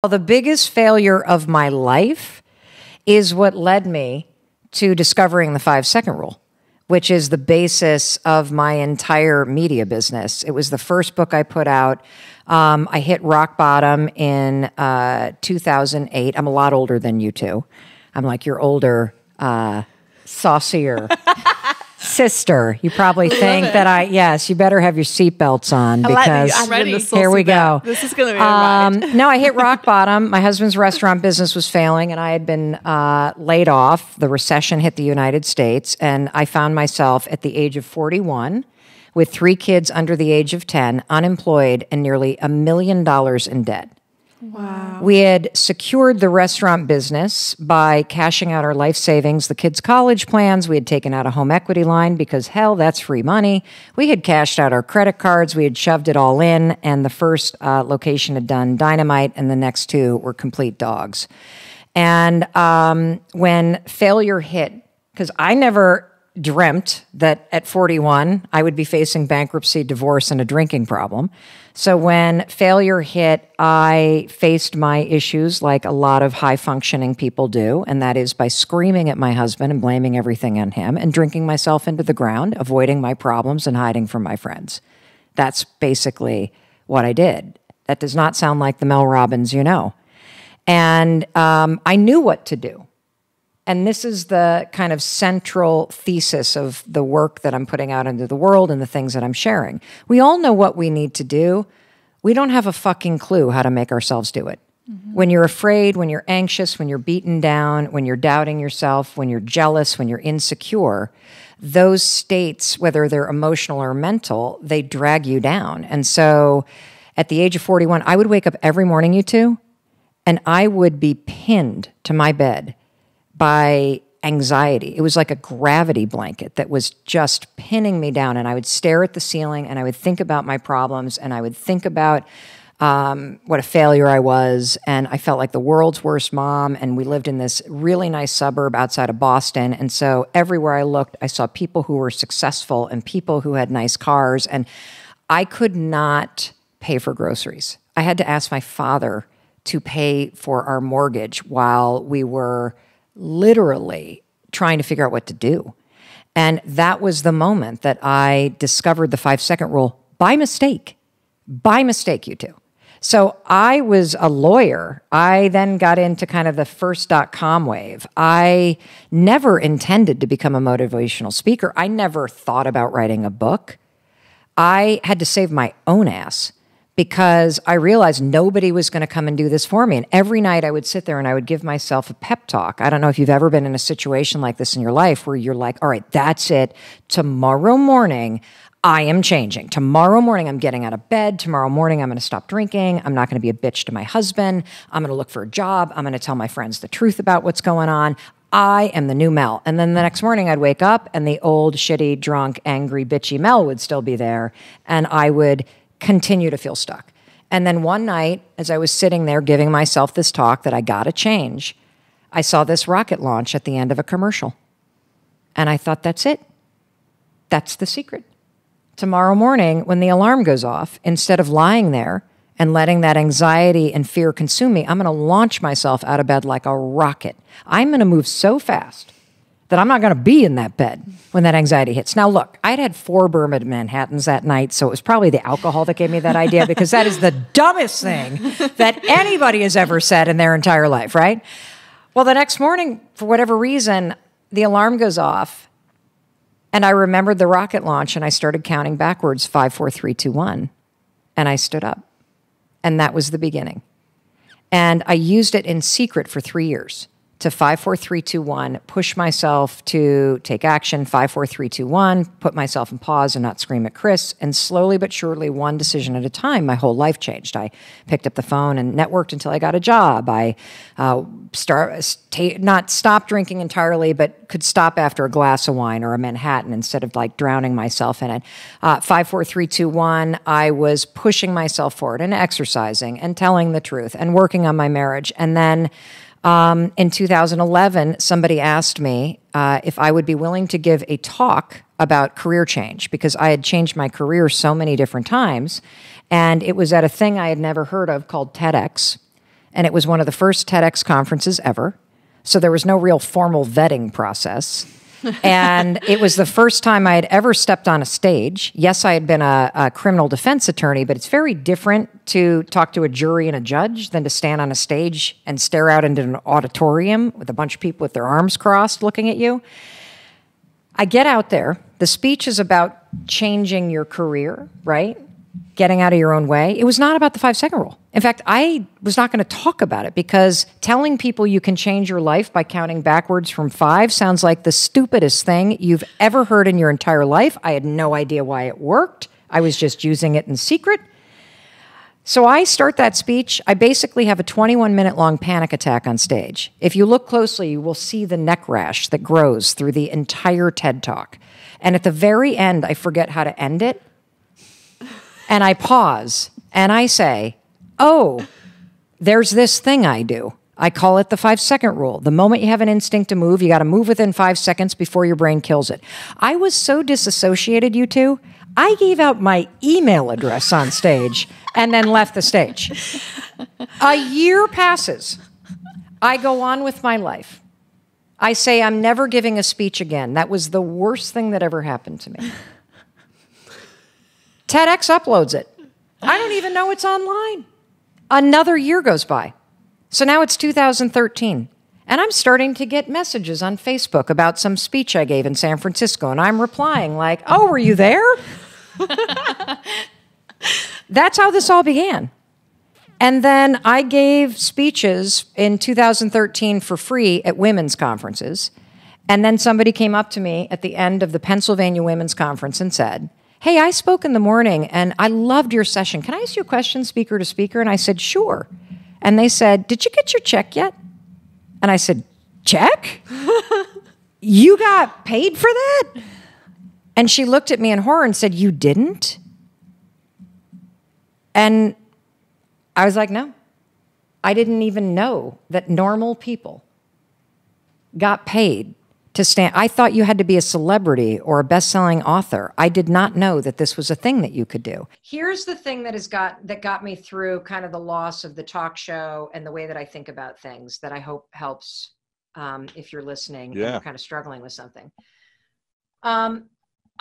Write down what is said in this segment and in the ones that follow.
Well, the biggest failure of my life is what led me to discovering the 5-second rule, which is the basis of my entire media business. It was the first book I put out. I hit rock bottom in 2008. I'm a lot older than you two. I'm like your older, saucier sister. You probably think that yes, you better have your seatbelts on because I'm ready. Here we go. This is going to be a ride. No, I hit rock bottom. My husband's restaurant business was failing and I had been laid off. The recession hit the United States and I found myself at the age of 41 with 3 kids under the age of 10, unemployed and nearly $1 million in debt. Wow. We had secured the restaurant business by cashing out our life savings, the kids' college plans. We had taken out a home equity line because, hell, that's free money. We had cashed out our credit cards. We had shoved it all in, and the first location had done dynamite, and the next 2 were complete dogs. And when failure hit, because I never dreamt that at 41 I would be facing bankruptcy, divorce, and a drinking problem. So when failure hit, I faced my issues like a lot of high-functioning people do, and that is by screaming at my husband and blaming everything on him and drinking myself into the ground, avoiding my problems and hiding from my friends. That's basically what I did. That does not sound like the Mel Robbins you know. And I knew what to do. And this is the kind of central thesis of the work that I'm putting out into the world and the things that I'm sharing. We all know what we need to do. We don't have a fucking clue how to make ourselves do it. Mm-hmm. When you're afraid, when you're anxious, when you're beaten down, when you're doubting yourself, when you're jealous, when you're insecure, those states, whether they're emotional or mental, they drag you down. And so at the age of 41, I would wake up every morning, you two, and I would be pinned to my bed by anxiety. It was like a gravity blanket that was just pinning me down. And I would stare at the ceiling and I would think about my problems and I would think about what a failure I was. And I felt like the world's worst mom. And we lived in this really nice suburb outside of Boston. And so everywhere I looked, I saw people who were successful and people who had nice cars. And I could not pay for groceries. I had to ask my father to pay for our mortgage while we were literally trying to figure out what to do. And that was the moment that I discovered the 5-second rule by mistake. By mistake, you two. So I was a lawyer. I then got into kind of the first .com wave. I never intended to become a motivational speaker. I never thought about writing a book. I had to save my own ass because I realized nobody was going to come and do this for me. And every night I would sit there and I would give myself a pep talk. I don't know if you've ever been in a situation like this in your life where you're like, all right, that's it. Tomorrow morning, I am changing. Tomorrow morning, I'm getting out of bed. Tomorrow morning, I'm going to stop drinking. I'm not going to be a bitch to my husband. I'm going to look for a job. I'm going to tell my friends the truth about what's going on. I am the new Mel. And then the next morning I'd wake up and the old, shitty, drunk, angry, bitchy Mel would still be there. And I would continue to feel stuck. And then one night, as I was sitting there giving myself this talk that I got to change, I saw this rocket launch at the end of a commercial. And I thought, that's it. That's the secret. Tomorrow morning, when the alarm goes off, instead of lying there and letting that anxiety and fear consume me, I'm going to launch myself out of bed like a rocket. I'm going to move so fast that I'm not going to be in that bed when that anxiety hits. Now, look, I'd had 4 Bourbon Manhattans that night, so it was probably the alcohol that gave me that idea because that is the dumbest thing that anybody has ever said in their entire life, right? Well, the next morning, for whatever reason, the alarm goes off, and I remembered the rocket launch, and I started counting backwards, 5, 4, 3, 2, 1, and I stood up. And that was the beginning. And I used it in secret for 3 years. To 5, 4, 3, 2, 1, push myself to take action, 5, 4, 3, 2, 1, put myself in pause and not scream at Chris. And slowly but surely, one decision at a time, my whole life changed. I picked up the phone and networked until I got a job. I not stopped drinking entirely, but could stop after a glass of wine or a Manhattan instead of like drowning myself in it. 5, 4, 3, 2, 1, I was pushing myself forward and exercising and telling the truth and working on my marriage. And then in 2011, somebody asked me if I would be willing to give a talk about career change because I had changed my career so many different times. And it was at a thing I had never heard of called TEDx. and it was one of the first TEDx conferences ever. So there was no real formal vetting process. And it was the first time I had ever stepped on a stage. Yes, I had been a criminal defense attorney, but it's very different to talk to a jury and a judge than to stand on a stage and stare out into an auditorium with a bunch of people with their arms crossed looking at you. I get out there. The speech is about changing your career, right? Getting out of your own way. It was not about the 5-second rule. In fact, I was not going to talk about it because telling people you can change your life by counting backwards from 5 sounds like the stupidest thing you've ever heard in your entire life. I had no idea why it worked. I was just using it in secret. So I start that speech. I basically have a 21-minute long panic attack on stage. If you look closely, you will see the neck rash that grows through the entire TED Talk. And at the very end, I forget how to end it. And I pause and I say, oh, there's this thing I do. I call it the 5-second rule. The moment you have an instinct to move, you got to move within 5 seconds before your brain kills it. I was so disassociated, you two, I gave out my email address on stage and then left the stage. A year passes. I go on with my life. I say, I'm never giving a speech again. That was the worst thing that ever happened to me. TEDx uploads it. I don't even know it's online. Another year goes by. So now it's 2013. And I'm starting to get messages on Facebook about some speech I gave in San Francisco. And I'm replying like, oh, were you there? That's how this all began. And then I gave speeches in 2013 for free at women's conferences. And then somebody came up to me at the end of the Pennsylvania Women's Conference and said, hey, I spoke in the morning and I loved your session. Can I ask you a question, speaker to speaker? And I said, sure. And they said, did you get your check yet? And I said, check? You got paid for that? And she looked at me in horror and said, you didn't? And I was like, no. I didn't even know that normal people got paid to stand. I thought you had to be a celebrity or a best-selling author. I did not know that this was a thing that you could do. Here's the thing that got me through kind of the loss of the talk show and the way that I think about things that I hope helps if you're listening and you're kind of struggling with something.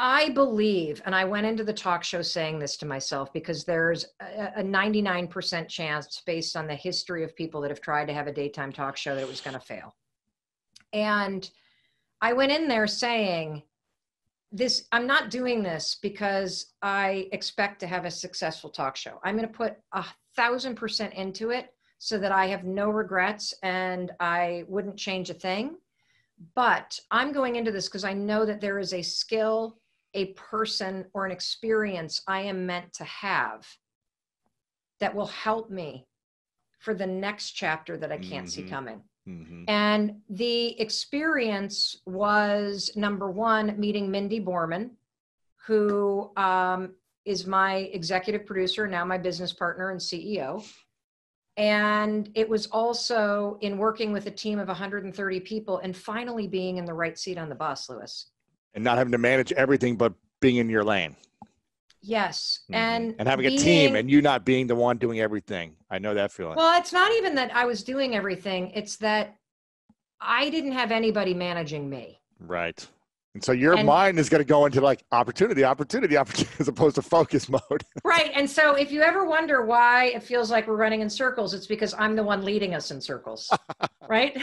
I believe, and I went into the talk show saying this to myself because there's a 99% chance based on the history of people that have tried to have a daytime talk show that it was going to fail. And I went in there saying, I'm not doing this because I expect to have a successful talk show. I'm going to put 1,000% into it so that I have no regrets and I wouldn't change a thing. But I'm going into this because I know that there is a skill, a person, or an experience I am meant to have that will help me for the next chapter that I can't see coming. Mm-hmm. And the experience was, number one, meeting Mindy Borman, who is my executive producer, now my business partner and CEO. And it was also in working with a team of 130 people and finally being in the right seat on the bus, Lewis. And not having to manage everything, but being in your lane. Yes. Mm-hmm. And having a team and you not being the one doing everything. I know that feeling. Well, it's not even that I was doing everything. It's that I didn't have anybody managing me. Right. And so your mind is going to go into like opportunity, as opposed to focus mode. Right. And so if you ever wonder why it feels like we're running in circles, it's because I'm the one leading us in circles. Right.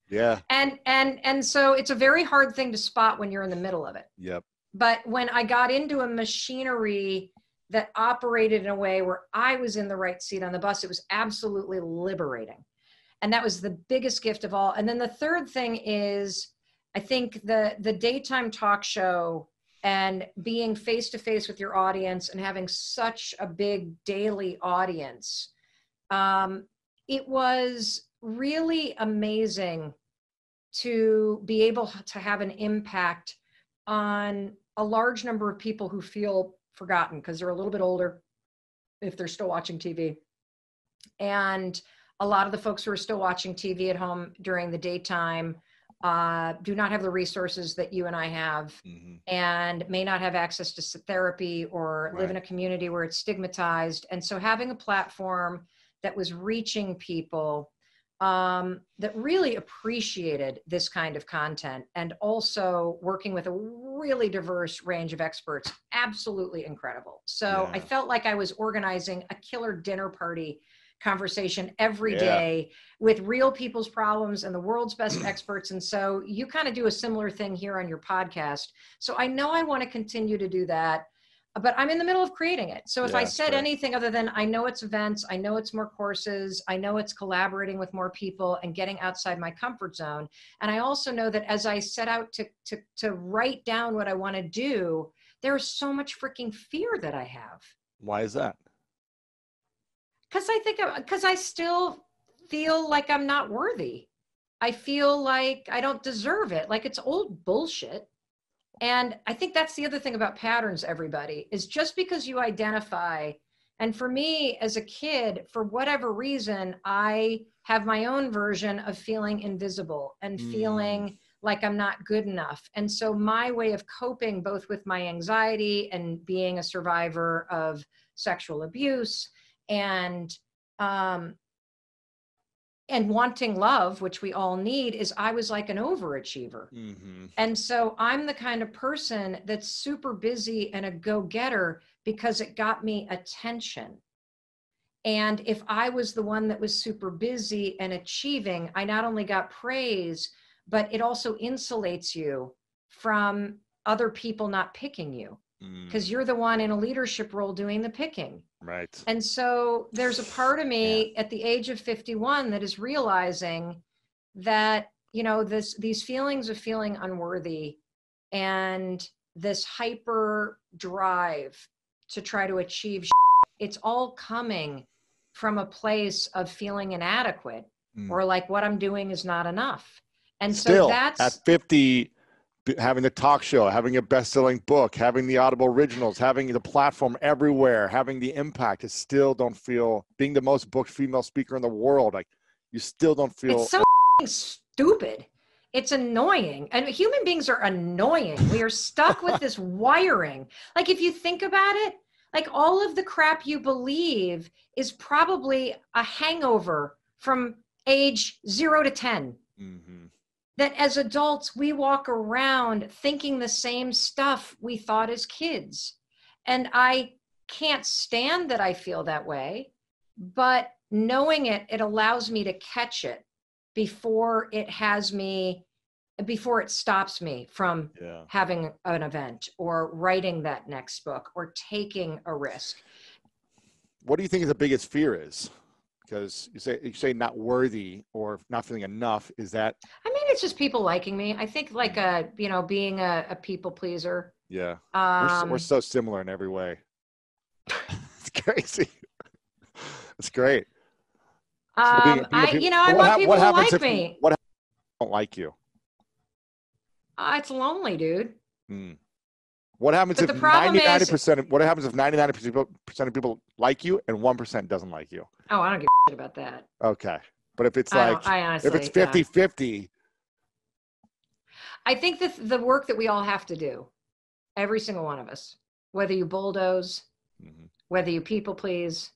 Yeah. And so it's a very hard thing to spot when you're in the middle of it. Yep. But when I got into a machinery that operated in a way where I was in the right seat on the bus, it was absolutely liberating. And that was the biggest gift of all. And then the third thing is, I think the daytime talk show and being face-to-face with your audience and having such a big daily audience, it was really amazing to be able to have an impact on a large number of people who feel forgotten because they're a little bit older if they're still watching TV. And a lot of the folks who are still watching TV at home during the daytime do not have the resources that you and I have, and may not have access to therapy or live in a community where it's stigmatized. And so having a platform that was reaching people that really appreciated this kind of content, and also working with a really diverse range of experts. Absolutely incredible. So I felt like I was organizing a killer dinner party conversation every day with real people's problems and the world's best experts. And so you kind of do a similar thing here on your podcast. So I know I want to continue to do that, but I'm in the middle of creating it. So if I said anything other than, I know it's events, I know it's more courses, I know it's collaborating with more people and getting outside my comfort zone. And I also know that as I set out to write down what I want to do, there's so much freaking fear that I have. Why is that? Because I still feel like I'm not worthy. I feel like I don't deserve it. Like it's old bullshit. And I think that's the other thing about patterns, everybody, is just because you identify. And for me as a kid, for whatever reason, I have my own version of feeling invisible and feeling like I'm not good enough. And so my way of coping, both with my anxiety and being a survivor of sexual abuse and wanting love, which we all need, is I was like an overachiever. And so I'm the kind of person that's super busy and a go-getter because it got me attention. And if I was the one that was super busy and achieving, I not only got praise, but it also insulates you from other people not picking you, because you're the one in a leadership role doing the picking. Right. And so there's a part of me at the age of 51 that is realizing that, you know, these feelings of feeling unworthy and this hyper drive to try to achieve, it's all coming from a place of feeling inadequate or like what I'm doing is not enough. And still, so that's at 50, having the talk show, having a best-selling book, having the Audible originals, having the platform everywhere, having the impact, it still don't feel, being the most booked female speaker in the world, like you still don't feel. It's so stupid. It's annoying. And human beings are annoying. We are stuck with this wiring. Like if you think about it, like all of the crap you believe is probably a hangover from age 0 to 10. That as adults, we walk around thinking the same stuff we thought as kids. And I can't stand that I feel that way, but knowing it, it allows me to catch it before it stops me from having an event or writing that next book or taking a risk. What do you think the biggest fear is? Because you say not worthy or not feeling enough. Is that? I mean, it's just people liking me. I think like being a people pleaser. Yeah. We're so similar in every way. It's crazy. It's great. I want people to like me. What happens if they don't like you? It's lonely, dude. What happens if 99%? What happens if 99% of people like you and 1% doesn't like you? Oh, I don't give a shit about that. Okay, but if it's like if it's 50-50, I think that the work that we all have to do, every single one of us, whether you bulldoze, whether you people please,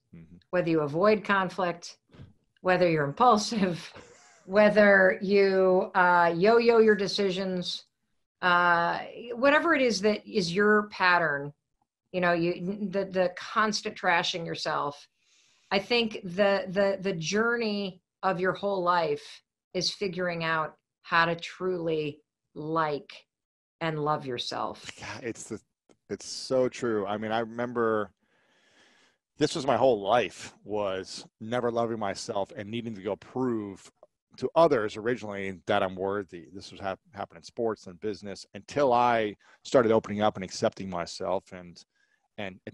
whether you avoid conflict, whether you're impulsive, whether you yo-yo your decisions. Whatever it is that is your pattern, the constant trashing yourself. I think the journey of your whole life is figuring out how to truly like and love yourself. Yeah, it's so true. I mean, I remember this was my whole life, was never loving myself and needing to go prove to others originally that I'm worthy. This was happening in sports and business until I started opening up and accepting myself and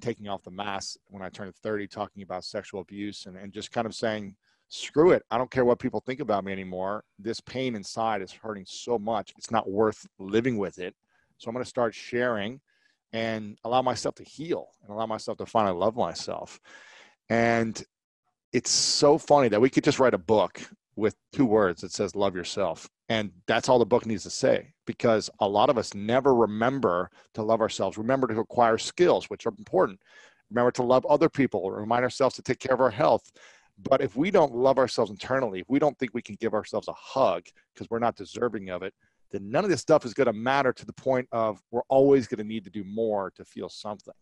taking off the mask when I turned 30, talking about sexual abuse and just kind of saying, screw it. I don't care what people think about me anymore. This pain inside is hurting so much. It's not worth living with it. So I'm going to start sharing and allow myself to heal and allow myself to finally love myself. And it's so funny that we could just write a book with 2 words that says love yourself. And that's all the book needs to say, because a lot of us never remember to love ourselves, remember to acquire skills, which are important, remember to love other people, remind ourselves to take care of our health. But if we don't love ourselves internally, if we don't think we can give ourselves a hug because we're not deserving of it, then none of this stuff is going to matter to the point of we're always going to need to do more to feel something.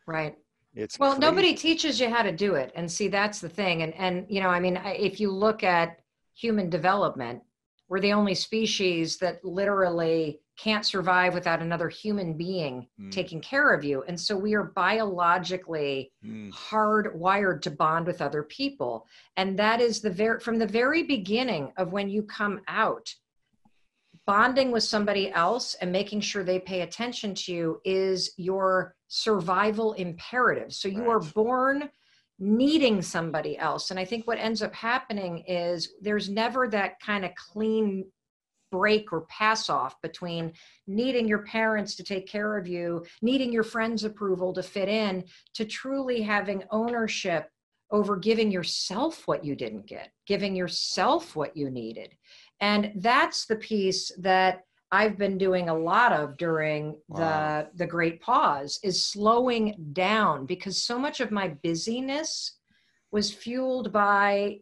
Right. It's Well, crazy. nobody teaches you how to do it. And see, that's the thing. And I mean, if you look at human development, we're the only species that literally can't survive without another human being taking care of you. And so we are biologically hardwired to bond with other people. And that is from the very beginning of when you come out, bonding with somebody else and making sure they pay attention to you is your survival imperative. So you are born needing somebody else. And I think what ends up happening is there's never that kind of clean break or pass off between needing your parents to take care of you, needing your friends' approval to fit in, to truly having ownership over giving yourself what you didn't get, giving yourself what you needed. And that's the piece that I've been doing a lot of during the great pause, is slowing down, because so much of my busyness was fueled by,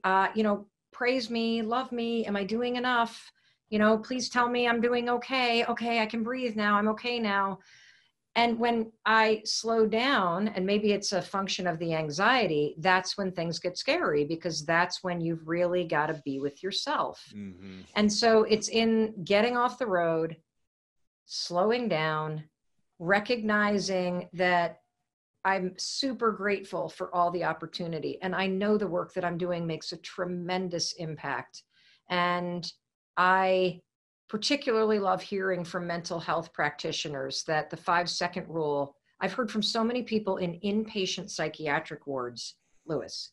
praise me, love me. Am I doing enough? Please tell me I'm doing okay. Okay, I can breathe now. I'm okay now. And when I slow down, and maybe it's a function of the anxiety, that's when things get scary, because that's when you've really got to be with yourself. Mm-hmm. And so it's in getting off the road, slowing down, recognizing that I'm super grateful for all the opportunity. And I know the work that I'm doing makes a tremendous impact. And I particularly love hearing from mental health practitioners that the 5-second rule, I've heard from so many people in inpatient psychiatric wards, Lewis,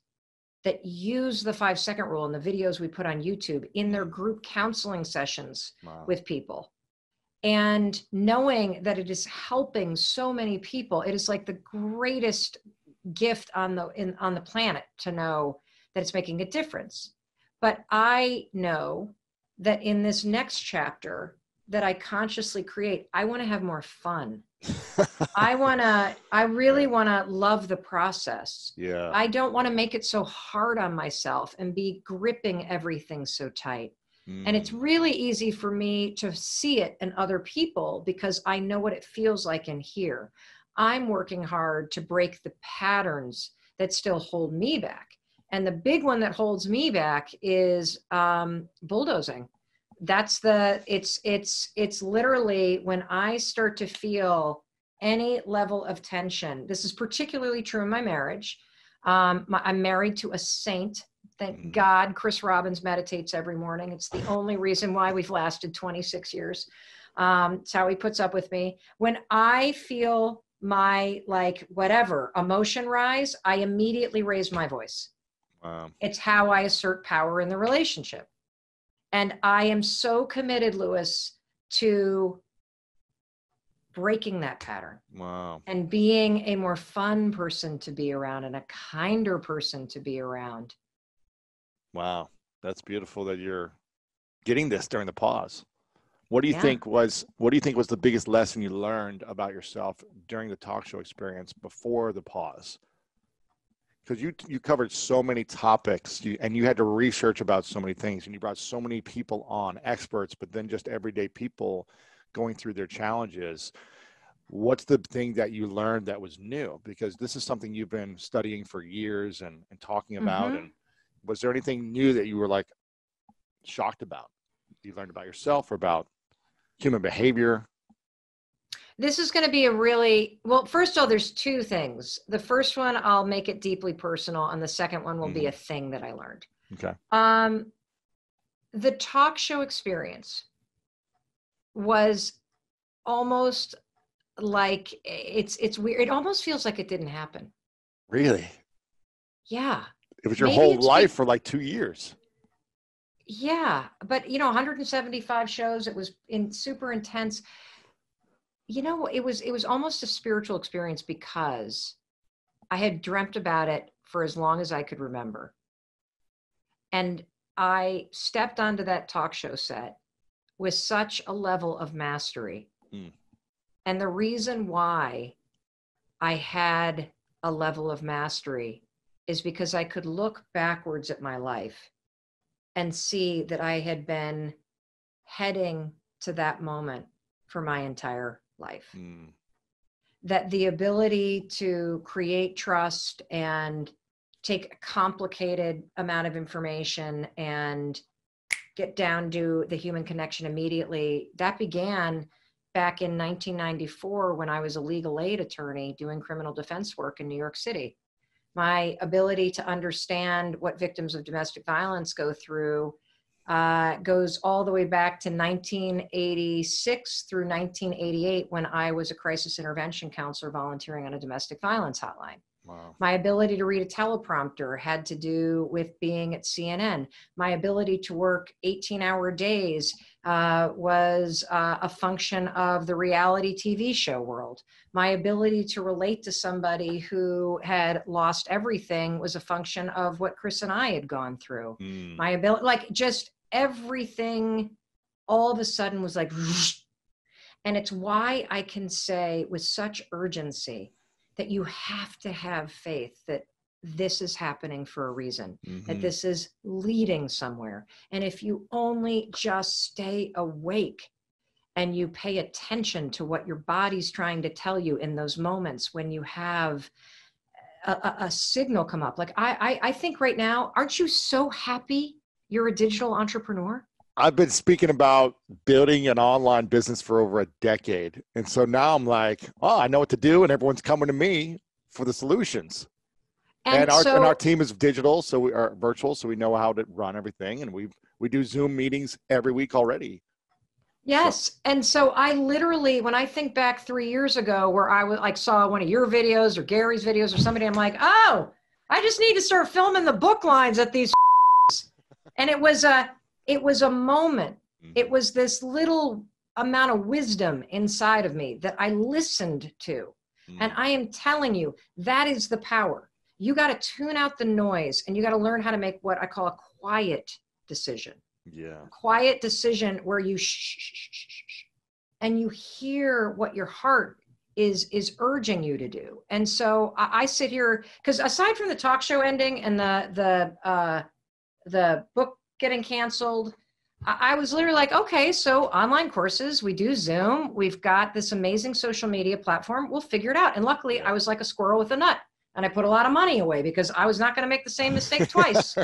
that use the 5-second rule in the videos we put on YouTube in their group counseling sessions with people. And knowing that it is helping so many people, it is like the greatest gift on the planet to know that it's making a difference. But I know that in this next chapter that I consciously create, I want to have more fun. I really want to love the process. Yeah. I don't want to make it so hard on myself and be gripping everything so tight. And it's really easy for me to see it in other people because I know what it feels like in here. I'm working hard to break the patterns that still hold me back. And the big one that holds me back is bulldozing. It's literally when I start to feel any level of tension. This is particularly true in my marriage. I'm married to a saint. Thank God Chris Robbins meditates every morning. It's the only reason why we've lasted 26 years. It's how he puts up with me. When I feel my whatever emotion rise, I immediately raise my voice. Wow. It's how I assert power in the relationship. And I am so committed, Lewis, to breaking that pattern. Wow. And being a more fun person to be around and a kinder person to be around. Wow. That's beautiful that you're getting this during the pause. What do you think was the biggest lesson you learned about yourself during the talk show experience before the pause? Because you covered so many topics and you had to research about so many things, and you brought so many people on, experts, but then just everyday people going through their challenges. What's the thing that you learned that was new? Because this is something you've been studying for years and talking about. And was there anything new that you were shocked about? You learned about yourself or about human behavior? This is going to be first of all, there's two things. The first one, I'll make it deeply personal. And the second one will be a thing that I learned. Okay. The talk show experience was almost like it's weird. It almost feels like it didn't happen. Really? Yeah. It was your whole life for 2 years. Yeah. But 175 shows, it was super intense. It was almost a spiritual experience because I had dreamt about it for as long as I could remember. And I stepped onto that talk show set with such a level of mastery. And the reason why I had a level of mastery is because I could look backwards at my life and see that I had been heading to that moment for my entire life. That the ability to create trust and take a complicated amount of information and get down to the human connection immediately, that began back in 1994 when I was a legal aid attorney doing criminal defense work in New York City. My ability to understand what victims of domestic violence go through goes all the way back to 1986 through 1988 when I was a crisis intervention counselor volunteering on a domestic violence hotline. Wow. My ability to read a teleprompter had to do with being at CNN. My ability to work 18-hour days was a function of the reality TV show world. My ability to relate to somebody who had lost everything was a function of what Chris and I had gone through. My ability, like just everything all of a sudden was like, and it's why I can say with such urgency that you have to have faith that this is happening for a reason, that this is leading somewhere. And if you only just stay awake and you pay attention to what your body's trying to tell you in those moments when you have a signal come up. Like I think right now, aren't you so happy you're a digital entrepreneur? I've been speaking about building an online business for over a decade. And so now I'm like, oh, I know what to do. And everyone's coming to me for the solutions. And our team is digital, so we are virtual, so we know how to run everything. And we do Zoom meetings every week already. Yes. So. And so I literally, when I think back 3 years ago where I was like saw one of your videos or Gary's videos or somebody, I'm like, oh, I just need to start filming the book lines at these. And it was a moment. It was this little amount of wisdom inside of me that I listened to. And I am telling you, that is the power. You got to tune out the noise and you got to learn how to make what I call a quiet decision. Yeah. A quiet decision where you shh, and you hear what your heart is urging you to do. And so I sit here because aside from the talk show ending and the book getting canceled, I was literally like, okay, so online courses, we do Zoom, we've got this amazing social media platform, we'll figure it out. And luckily I was like a squirrel with a nut and I put a lot of money away because I was not going to make the same mistake twice.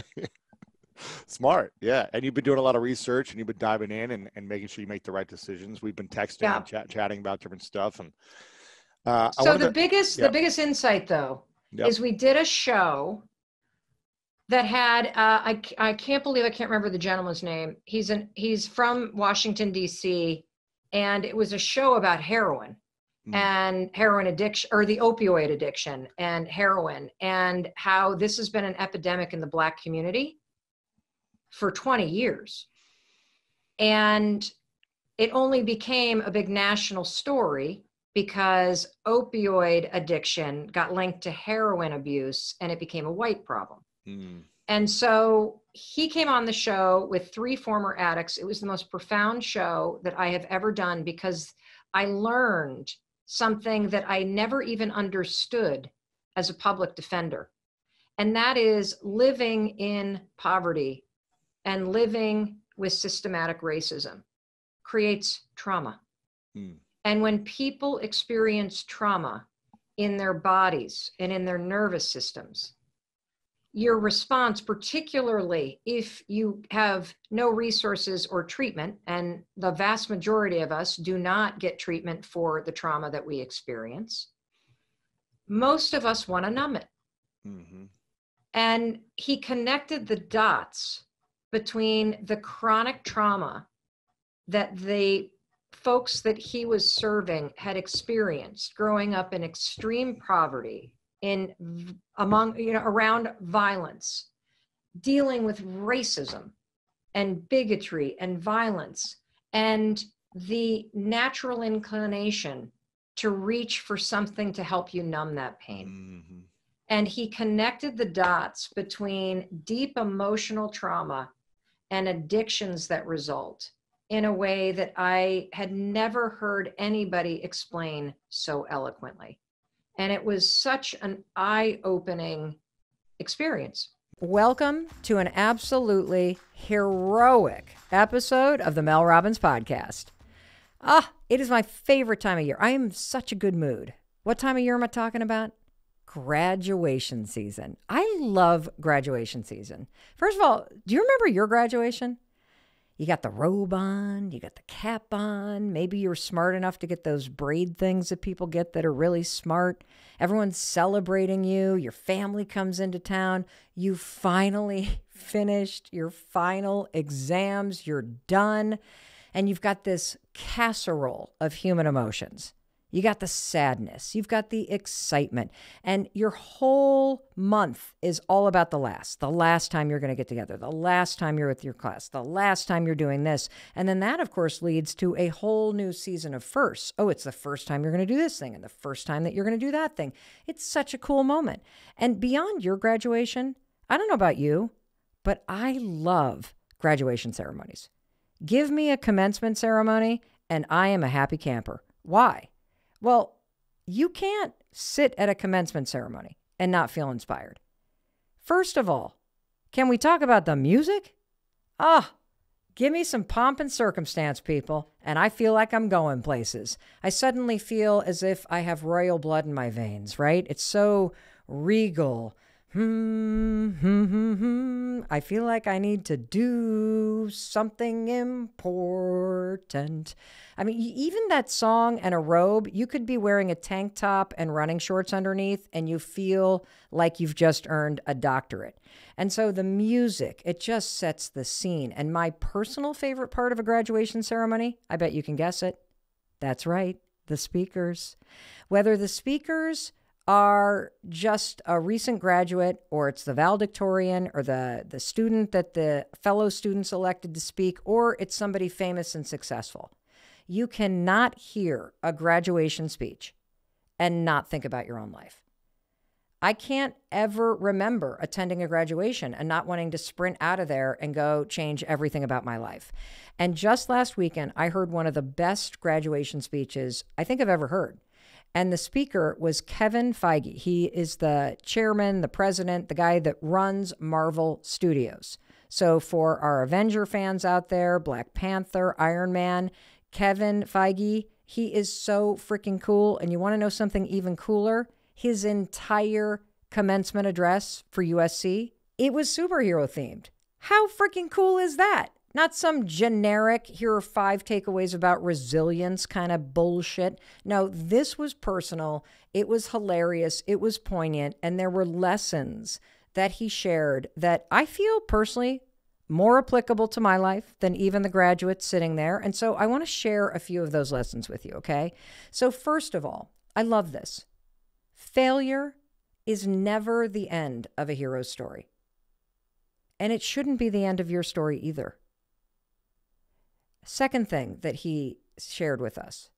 Smart. Yeah. And you've been doing a lot of research and you've been diving in and making sure you make the right decisions. We've been texting and chatting about different stuff. And so the biggest insight though, is we did a show that had, I can't believe, I can't remember the gentleman's name. He's from Washington, DC. And it was a show about heroin and heroin addiction, or the opioid addiction and heroin, and how this has been an epidemic in the Black community for 20 years. And it only became a big national story because opioid addiction got linked to heroin abuse and it became a white problem. And so he came on the show with 3 former addicts. It was the most profound show that I have ever done because I learned something that I never even understood as a public defender. And that is living in poverty and living with systematic racism creates trauma. And when people experience trauma in their bodies and in their nervous systems, your response, particularly if you have no resources or treatment, and the vast majority of us do not get treatment for the trauma that we experience, most of us want to numb it. And he connected the dots between the chronic trauma that the folks that he was serving had experienced growing up in extreme poverty, around violence, dealing with racism and bigotry and violence, and the natural inclination to reach for something to help you numb that pain. And he connected the dots between deep emotional trauma and addictions that result in a way that I had never heard anybody explain so eloquently. And it was such an eye-opening experience. Welcome to an absolutely heroic episode of the Mel Robbins podcast. It is my favorite time of year. I am in such a good mood. What time of year am I talking about? Graduation season. I love graduation season. First of all, do you remember your graduation? You got the robe on, you got the cap on. Maybe you were smart enough to get those braid things that people get that are really smart. Everyone's celebrating you. Your family comes into town. You finally finished your final exams. You're done. And you've got this casserole of human emotions. You got the sadness, you've got the excitement, and your whole month is all about the last time you're going to get together, the last time you're with your class, the last time you're doing this. And then that, of course, leads to a whole new season of firsts. Oh, it's the first time you're going to do this thing and the first time that you're going to do that thing. It's such a cool moment. And beyond your graduation, I don't know about you, but I love graduation ceremonies. Give me a commencement ceremony and I am a happy camper. Why? Well, you can't sit at a commencement ceremony and not feel inspired. First of all, can we talk about the music? Give me some pomp and circumstance, people, and I feel like I'm going places. I suddenly feel as if I have royal blood in my veins, right? It's so regal. I feel like I need to do something important. I mean, even that song and a robe, you could be wearing a tank top and running shorts underneath, and you feel like you've just earned a doctorate. And so the music, it just sets the scene. And my personal favorite part of a graduation ceremony, I bet you can guess it. That's right, the speakers. Whether the speakers are just a recent graduate, or it's the valedictorian, or the student that the fellow students elected to speak, or it's somebody famous and successful. You cannot hear a graduation speech and not think about your own life. I can't ever remember attending a graduation and not wanting to sprint out of there and go change everything about my life. And just last weekend, I heard one of the best graduation speeches I think I've ever heard. And the speaker was Kevin Feige. He is the chairman, the president, the guy that runs Marvel Studios. So for our Avenger fans out there, Black Panther, Iron Man, Kevin Feige, he is so freaking cool. And you want to know something even cooler? His entire commencement address for USC, it was superhero themed. How freaking cool is that? Not some generic, here are 5 takeaways about resilience kind of bullshit. No, this was personal. It was hilarious. It was poignant. And there were lessons that he shared that I feel personally more applicable to my life than even the graduates sitting there. And so I want to share a few of those lessons with you, okay? So first of all, I love this. Failure is never the end of a hero's story. And it shouldn't be the end of your story either. Second thing that he shared with us.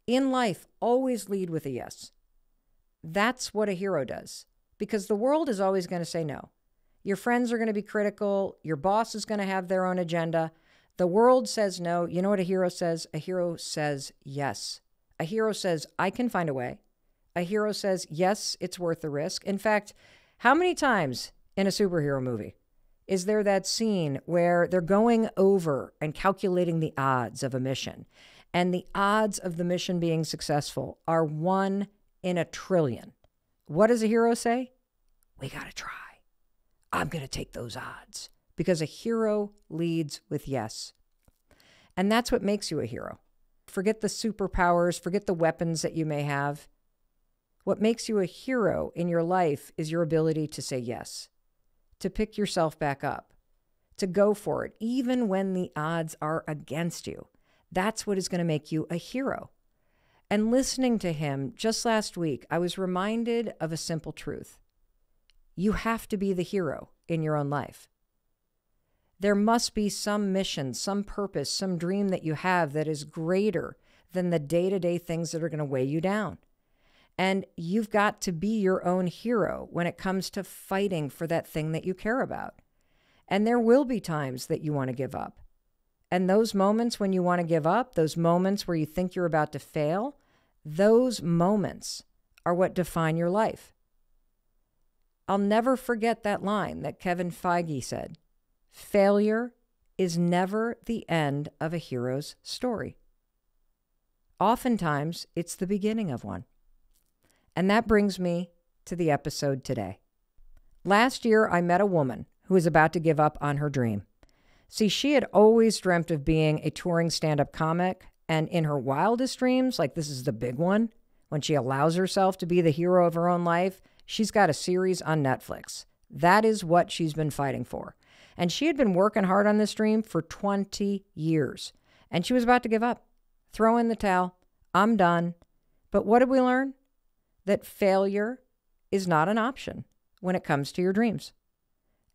In life, always lead with a yes. That's what a hero does, because the world is always going to say no. Your friends are going to be critical. Your boss is going to have their own agenda. The world says no. You know what a hero says? A hero says yes. A hero says, I can find a way. A hero says, yes, it's worth the risk. In fact, how many times in a superhero movie is there that scene where they're going over and calculating the odds of a mission, and the odds of the mission being successful are 1 in a trillion? What does a hero say? We got to try. I'm going to take those odds, because a hero leads with yes. And that's what makes you a hero. Forget the superpowers, forget the weapons that you may have. What makes you a hero in your life is your ability to say yes, to pick yourself back up, to go for it, even when the odds are against you. That's what is going to make you a hero. And listening to him just last week, I was reminded of a simple truth. You have to be the hero in your own life. There must be some mission, some purpose, some dream that you have that is greater than the day-to-day things that are going to weigh you down. And you've got to be your own hero when it comes to fighting for that thing that you care about. And there will be times that you want to give up. And those moments when you want to give up, those moments where you think you're about to fail, those moments are what define your life. I'll never forget that line that Kevin Feige said. Failure is never the end of a hero's story. Oftentimes, it's the beginning of one. And that brings me to the episode today. Last year, I met a woman who was about to give up on her dream. See, she had always dreamt of being a touring stand-up comic, and in her wildest dreams, like this is the big one, when she allows herself to be the hero of her own life, she's got a series on Netflix. That is what she's been fighting for. And she had been working hard on this dream for 20 years. And she was about to give up. Throw in the towel. I'm done. But what did we learn? That failure is not an option when it comes to your dreams.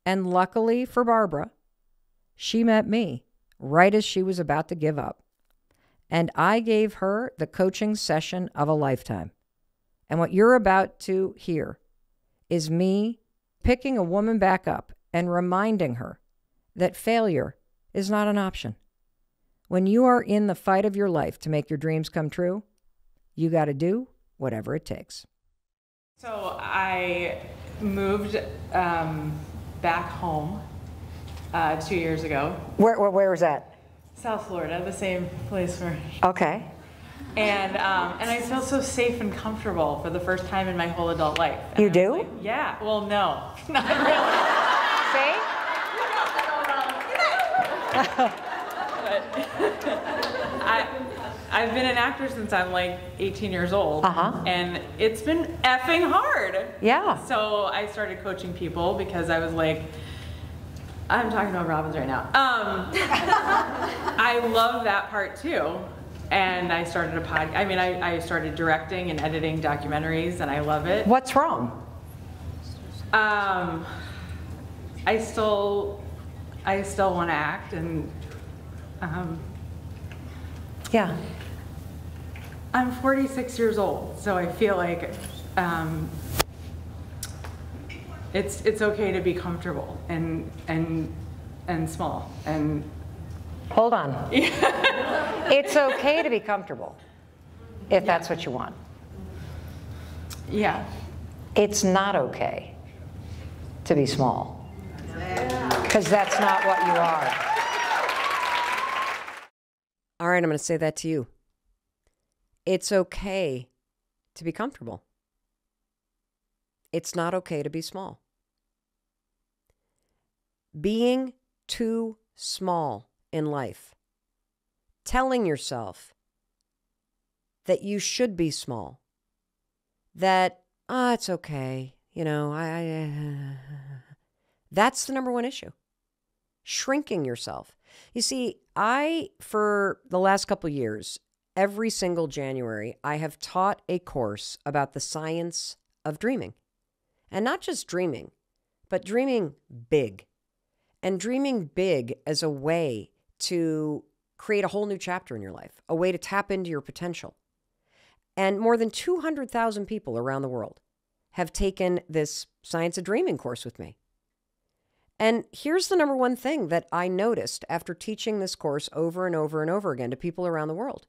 And luckily for Barbara, she met me right as she was about to give up. And I gave her the coaching session of a lifetime. And what you're about to hear is me picking a woman back up and reminding her that failure is not an option. When you are in the fight of your life to make your dreams come true, you got to do whatever it takes. So I moved back home 2 years ago. Where was that? South Florida, the same place where. Okay. And I feel so safe and comfortable for the first time in my whole adult life. And You I was do? like, yeah. Well, no, not really. See? I've been an actor since I'm like 18 years old, and it's been effing hard. Yeah. So I started coaching people because I was like, I'm talking about Robbins right now. I love that part too. And I started a podcast. I mean, I started directing and editing documentaries, and I love it. What's wrong? I still want to act, and Yeah. I'm 46 years old, so I feel like it's okay to be comfortable and small and. Hold on. It's okay to be comfortable if that's what you want. Yeah. It's not okay to be small because that's not what you are. All right, I'm going to say that to you. It's okay to be comfortable. It's not okay to be small. Being too small in life, telling yourself that you should be small, that, it's okay, you know, that's the number one issue. Shrinking yourself. You see, for the last couple of years, every single January, I have taught a course about the science of dreaming. And not just dreaming, but dreaming big. And dreaming big as a way to create a whole new chapter in your life, a way to tap into your potential. And more than 200,000 people around the world have taken this Science of Dreaming course with me. And here's the number one thing that I noticed after teaching this course over and over and over again to people around the world.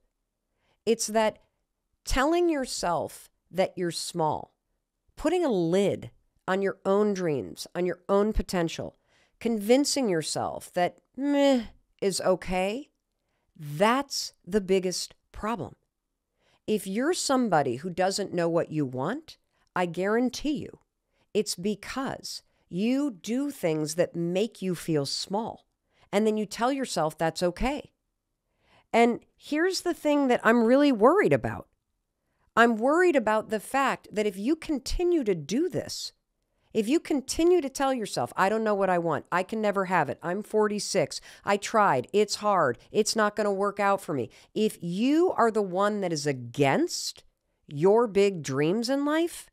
It's that telling yourself that you're small, putting a lid on your own dreams, on your own potential, convincing yourself that meh is okay, that's the biggest problem. If you're somebody who doesn't know what you want, I guarantee you it's because you do things that make you feel small. And then you tell yourself that's okay. And here's the thing that I'm really worried about. I'm worried about the fact that if you continue to do this, if you continue to tell yourself, I don't know what I want, I can never have it, I'm 46, I tried, it's hard, it's not going to work out for me. If you are the one that is against your big dreams in life,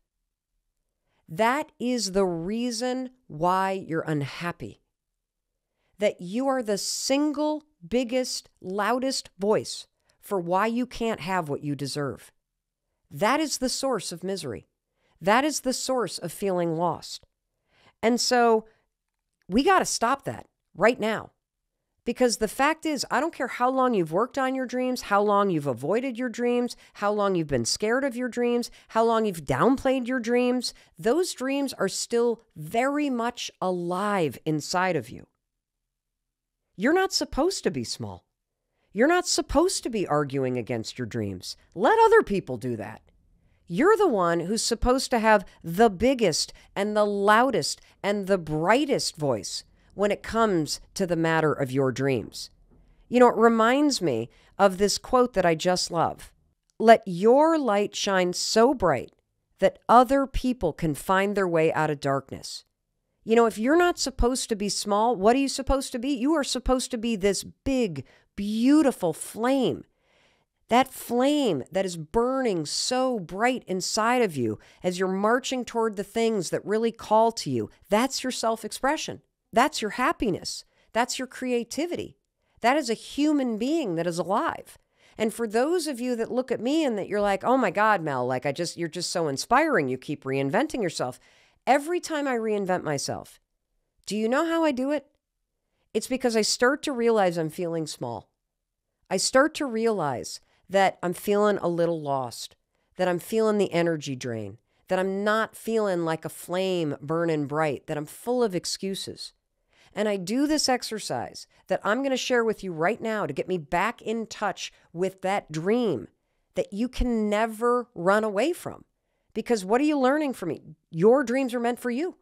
that is the reason why you're unhappy. That you are the single biggest, loudest voice for why you can't have what you deserve. That is the source of misery. That is the source of feeling lost. And so we got to stop that right now. Because the fact is, I don't care how long you've worked on your dreams, how long you've avoided your dreams, how long you've been scared of your dreams, how long you've downplayed your dreams. Those dreams are still very much alive inside of you. You're not supposed to be small. You're not supposed to be arguing against your dreams. Let other people do that. You're the one who's supposed to have the biggest and the loudest and the brightest voice when it comes to the matter of your dreams. You know, it reminds me of this quote that I just love. Let your light shine so bright that other people can find their way out of darkness. You know, if you're not supposed to be small, what are you supposed to be? You are supposed to be this big, beautiful flame. That flame that is burning so bright inside of you as you're marching toward the things that really call to you. That's your self-expression. That's your happiness. That's your creativity. That is a human being that is alive. And for those of you that look at me and that you're like, oh my God, Mel, like you're just so inspiring. You keep reinventing yourself. Every time I reinvent myself, do you know how I do it? It's because I start to realize I'm feeling small. I start to realize that I'm feeling a little lost, that I'm feeling the energy drain, that I'm not feeling like a flame burning bright, that I'm full of excuses. And I do this exercise that I'm going to share with you right now to get me back in touch with that dream that you can never run away from. Because what are you learning from me? Your dreams are meant for you.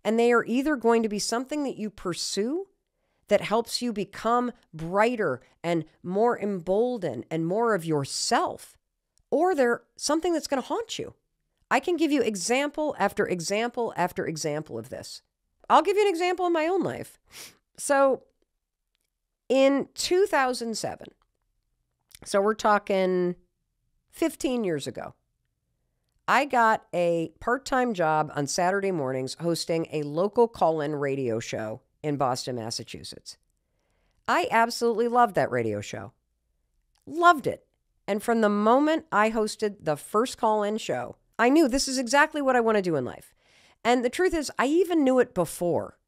And they are either going to be something that you pursue that helps you become brighter and more emboldened and more of yourself, or they're something that's going to haunt you. I can give you example after example after example of this. I'll give you an example in my own life. So in 2007, so we're talking 15 years ago, I got a part-time job on Saturday mornings hosting a local call-in radio show in Boston, Massachusetts. I absolutely loved that radio show. Loved it. And from the moment I hosted the first call-in show, I knew this is exactly what I want to do in life. And the truth is, I even knew it before.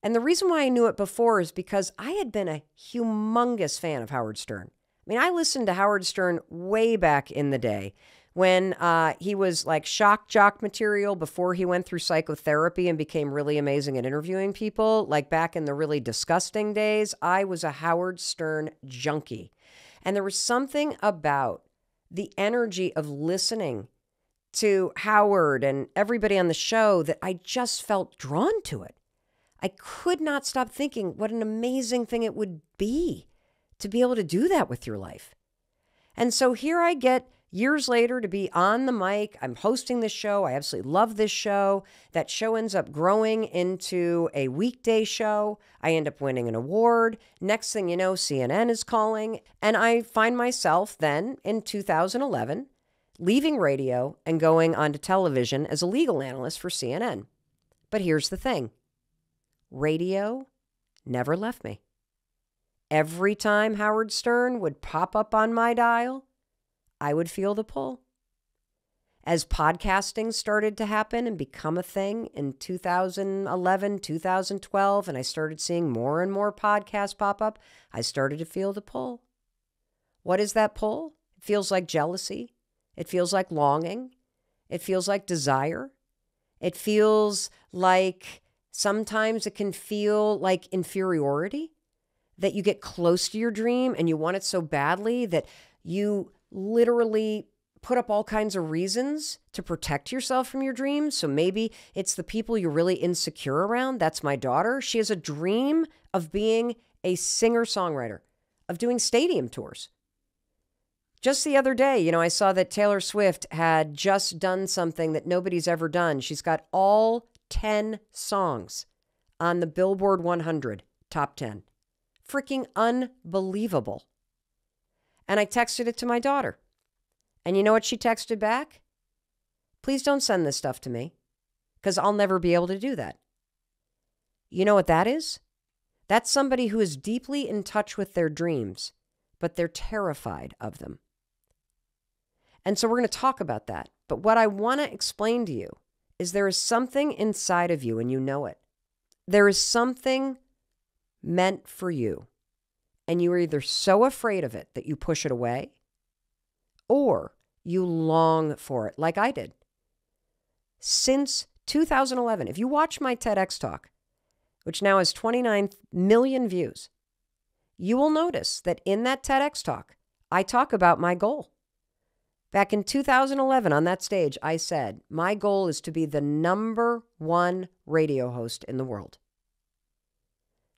And the reason why I knew it before is because I had been a humongous fan of Howard Stern. I mean, I listened to Howard Stern way back in the day when he was like shock jock material before he went through psychotherapy and became really amazing at interviewing people. Like back in the really disgusting days, I was a Howard Stern junkie. And there was something about the energy of listening to Howard and everybody on the show that I just felt drawn to it. I could not stop thinking what an amazing thing it would be to be able to do that with your life. And so here I get years later to be on the mic. I'm hosting this show. I absolutely love this show. That show ends up growing into a weekday show. I end up winning an award. Next thing you know, CNN is calling. And I find myself then in 2011 leaving radio and going onto television as a legal analyst for CNN. But here's the thing. Radio never left me. Every time Howard Stern would pop up on my dial, I would feel the pull. As podcasting started to happen and become a thing in 2011, 2012, and I started seeing more and more podcasts pop up, I started to feel the pull. What is that pull? It feels like jealousy. It feels like longing. It feels like desire. It feels like sometimes it can feel like inferiority, that you get close to your dream and you want it so badly that you literally put up all kinds of reasons to protect yourself from your dreams. So maybe it's the people you're really insecure around. That's my daughter. She has a dream of being a singer-songwriter, of doing stadium tours. Just the other day, I saw that Taylor Swift had just done something that nobody's ever done. She's got all 10 songs on the Billboard 100 top 10. Freaking unbelievable. And I texted it to my daughter. And you know what she texted back? Please don't send this stuff to me, because I'll never be able to do that. You know what that is? That's somebody who is deeply in touch with their dreams, but they're terrified of them. And so we're going to talk about that. But what I want to explain to you is there is something inside of you and you know it. There is something meant for you and you are either so afraid of it that you push it away, or you long for it, like I did. Since 2011, if you watch my TEDx talk, which now has 29 million views, you will notice that in that TEDx talk, I talk about my goal. Back in 2011 on that stage, I said, my goal is to be the #1 radio host in the world.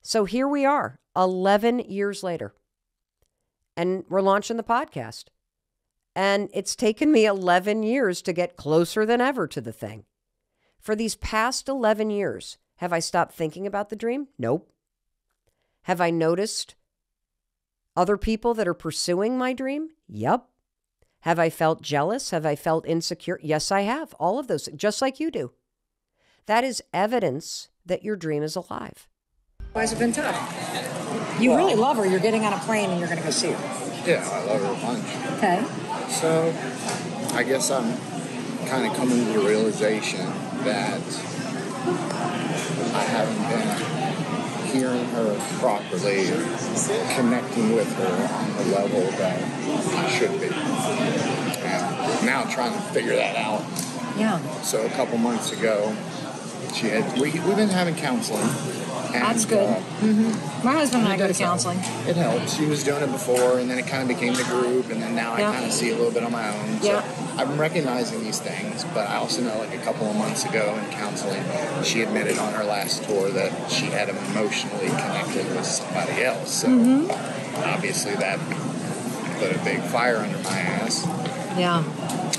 So here we are, 11 years later, and we're launching the podcast. And it's taken me 11 years to get closer than ever to the thing. For these past 11 years, have I stopped thinking about the dream? Nope. Have I noticed other people that are pursuing my dream? Yep. Have I felt jealous? Have I felt insecure? Yes, I have. All of those, just like you do. That is evidence that your dream is alive. Why has it been tough? You really love her. You're getting on a plane and you're going to go see her. Yeah, I love her a bunch. Okay. So, I guess I'm kind of coming to the realization that I haven't been hearing her properly, connecting with her on the level that I should be. And now I'm trying to figure that out. Yeah. So a couple months ago, we've been having counseling. And, that's good. My husband and I go to counseling. It helps. She was doing it before, and then it kind of became the group, and then now I kind of see a little bit on my own. So I'm recognizing these things, but I also know like a couple of months ago in counseling, she admitted on her last tour that she had emotionally connected with somebody else. So obviously that put a big fire under my ass. Yeah.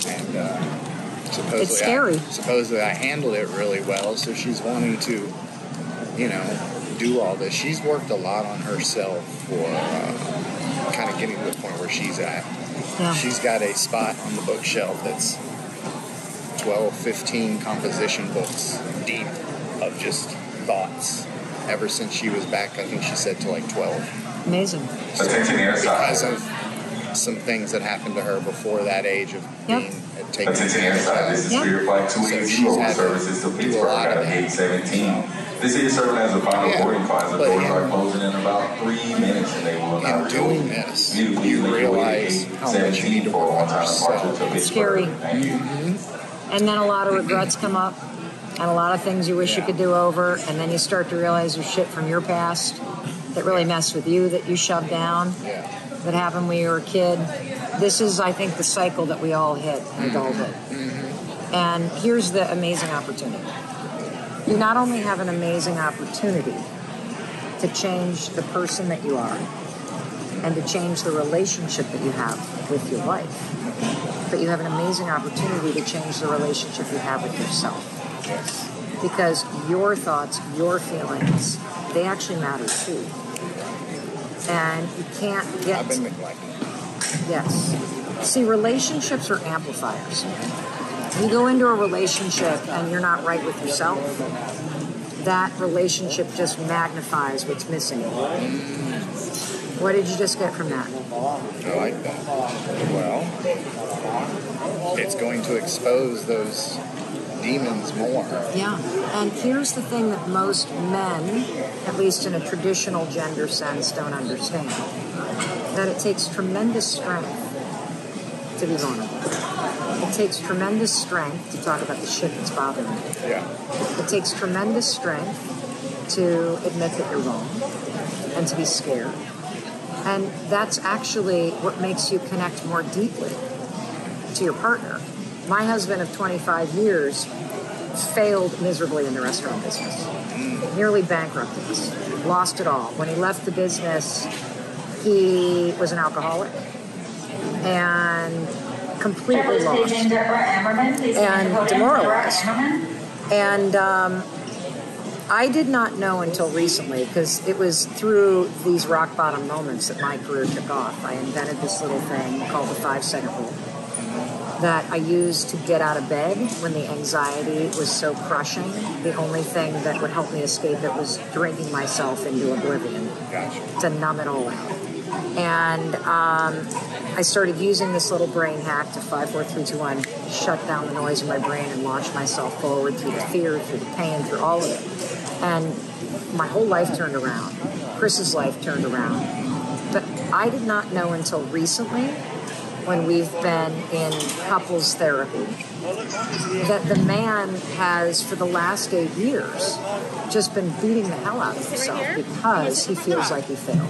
And supposedly it's scary. Supposedly I handled it really well, so she's wanting to, do all this. She's worked a lot on herself for kind of getting to the point where she's at. Yeah. She's got a spot on the bookshelf that's 12, 15 composition books deep of just thoughts ever since she was back, I think she said, to like 12. Amazing. So, because of some things that happened to her before that age of being taken care of. This is for your flight 280 services to Pittsburgh at gate 17. This is serving as a final boarding class. The doors are closing in about 3 minutes, and they will not doing this, you realize how much you need to work on yourself. It's scary. And then a lot of regrets come up, and a lot of things you wish you could do over, and then you start to realize there's shit from your past that really messed with you, that you shoved down, that happened when you were a kid. This is, I think, the cycle that we all hit in adulthood. And here's the amazing opportunity. You not only have an amazing opportunity to change the person that you are and to change the relationship that you have with your life, but you have an amazing opportunity to change the relationship you have with yourself. Because your thoughts, your feelings, they actually matter too. And you can't get... I've been neglected. Yes. See, relationships are amplifiers. You go into a relationship and you're not right with yourself, that relationship just magnifies what's missing. What did you just get from that? I like that. Well, it's going to expose those demons more. Yeah. And here's the thing that most men, at least in a traditional gender sense, don't understand. That it takes tremendous strength to be vulnerable. It takes tremendous strength to talk about the shit that's bothering you. Yeah. It takes tremendous strength to admit that you're wrong and to be scared. And that's actually what makes you connect more deeply to your partner. My husband of 25 years failed miserably in the restaurant business. Nearly bankrupted us. Lost it all. When he left the business, he was an alcoholic and completely lost and demoralized. And I did not know until recently, because it was through these rock bottom moments that my career took off. I invented this little thing called the 5-second rule that I used to get out of bed when the anxiety was so crushing. The only thing that would help me escape it was drinking myself into oblivion to numb it all out. And I started using this little brain hack to 5, 4, 3, 2, 1, shut down the noise in my brain and launch myself forward through the fear, through the pain, through all of it. And my whole life turned around. Chris's life turned around. I did not know until recently, when we've been in couples therapy, that the man has, for the last 8 years, just been beating the hell out of himself because he feels like he failed.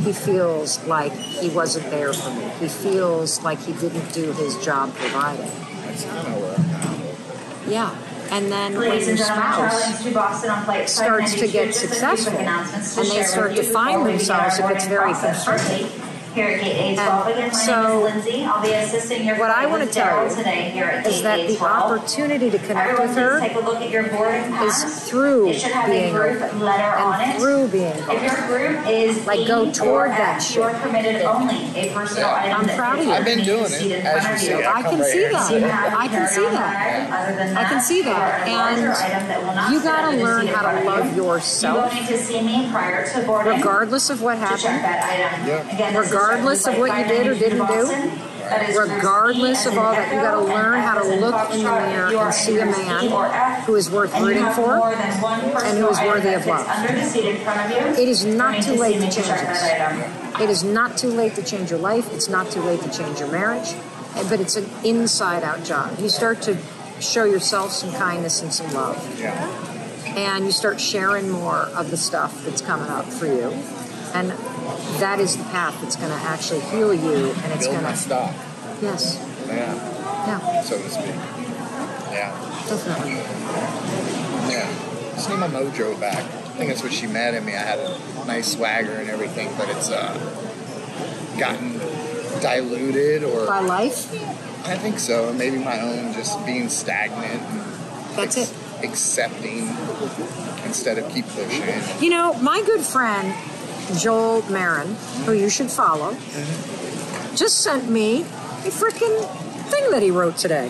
He feels like he wasn't there for me. He feels like he didn't do his job providing. That's kind of where I'm at. Yeah. And then when your spouse starts to get successful and they start to find themselves, it gets very confronting. And so what I want to tell you is that the opportunity to connect with her is through being open and through being open. Like, go toward that shit. I'm proud of you. I've been doing it, as you see. I can see that. I can see that. I can see that. And you got to learn how to love yourself, regardless of what happened, regardless of what you did or didn't do, regardless of all that. You got to learn how to look in the mirror and see a man who is worth rooting for and who is worthy of love. It is not too late to change this. It is not too late to change your life. It's not too late to change your marriage. But it's an inside-out job. You start to show yourself some kindness and some love. And you start sharing more of the stuff that's coming up for you. And that is the path that's going to actually heal you, and it's going to stop. Yes. Yeah. So to speak. Yeah. Definitely. Yeah. Just need my mojo back. I think that's what she met in me. I had a nice swagger and everything, but it's gotten diluted or by life. I think so. Maybe my own just being stagnant. And that's it. Accepting instead of keep pushing. You know, my good friend Joel Marin, who you should follow, just sent me a freaking thing that he wrote today.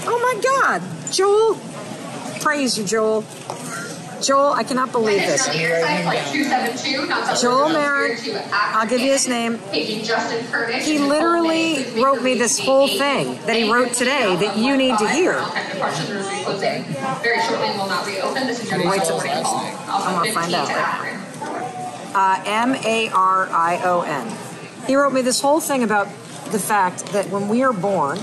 Oh my God, Joel! Praise you, Joel. Joel, I cannot believe this. Joel Marin, I'll give you his name. He literally wrote me this whole thing that he wrote today that you need to hear. Very shortly will not be open. This is your Wait till I'm going to find out. Marion. He wrote me this whole thing about the fact that when we are born,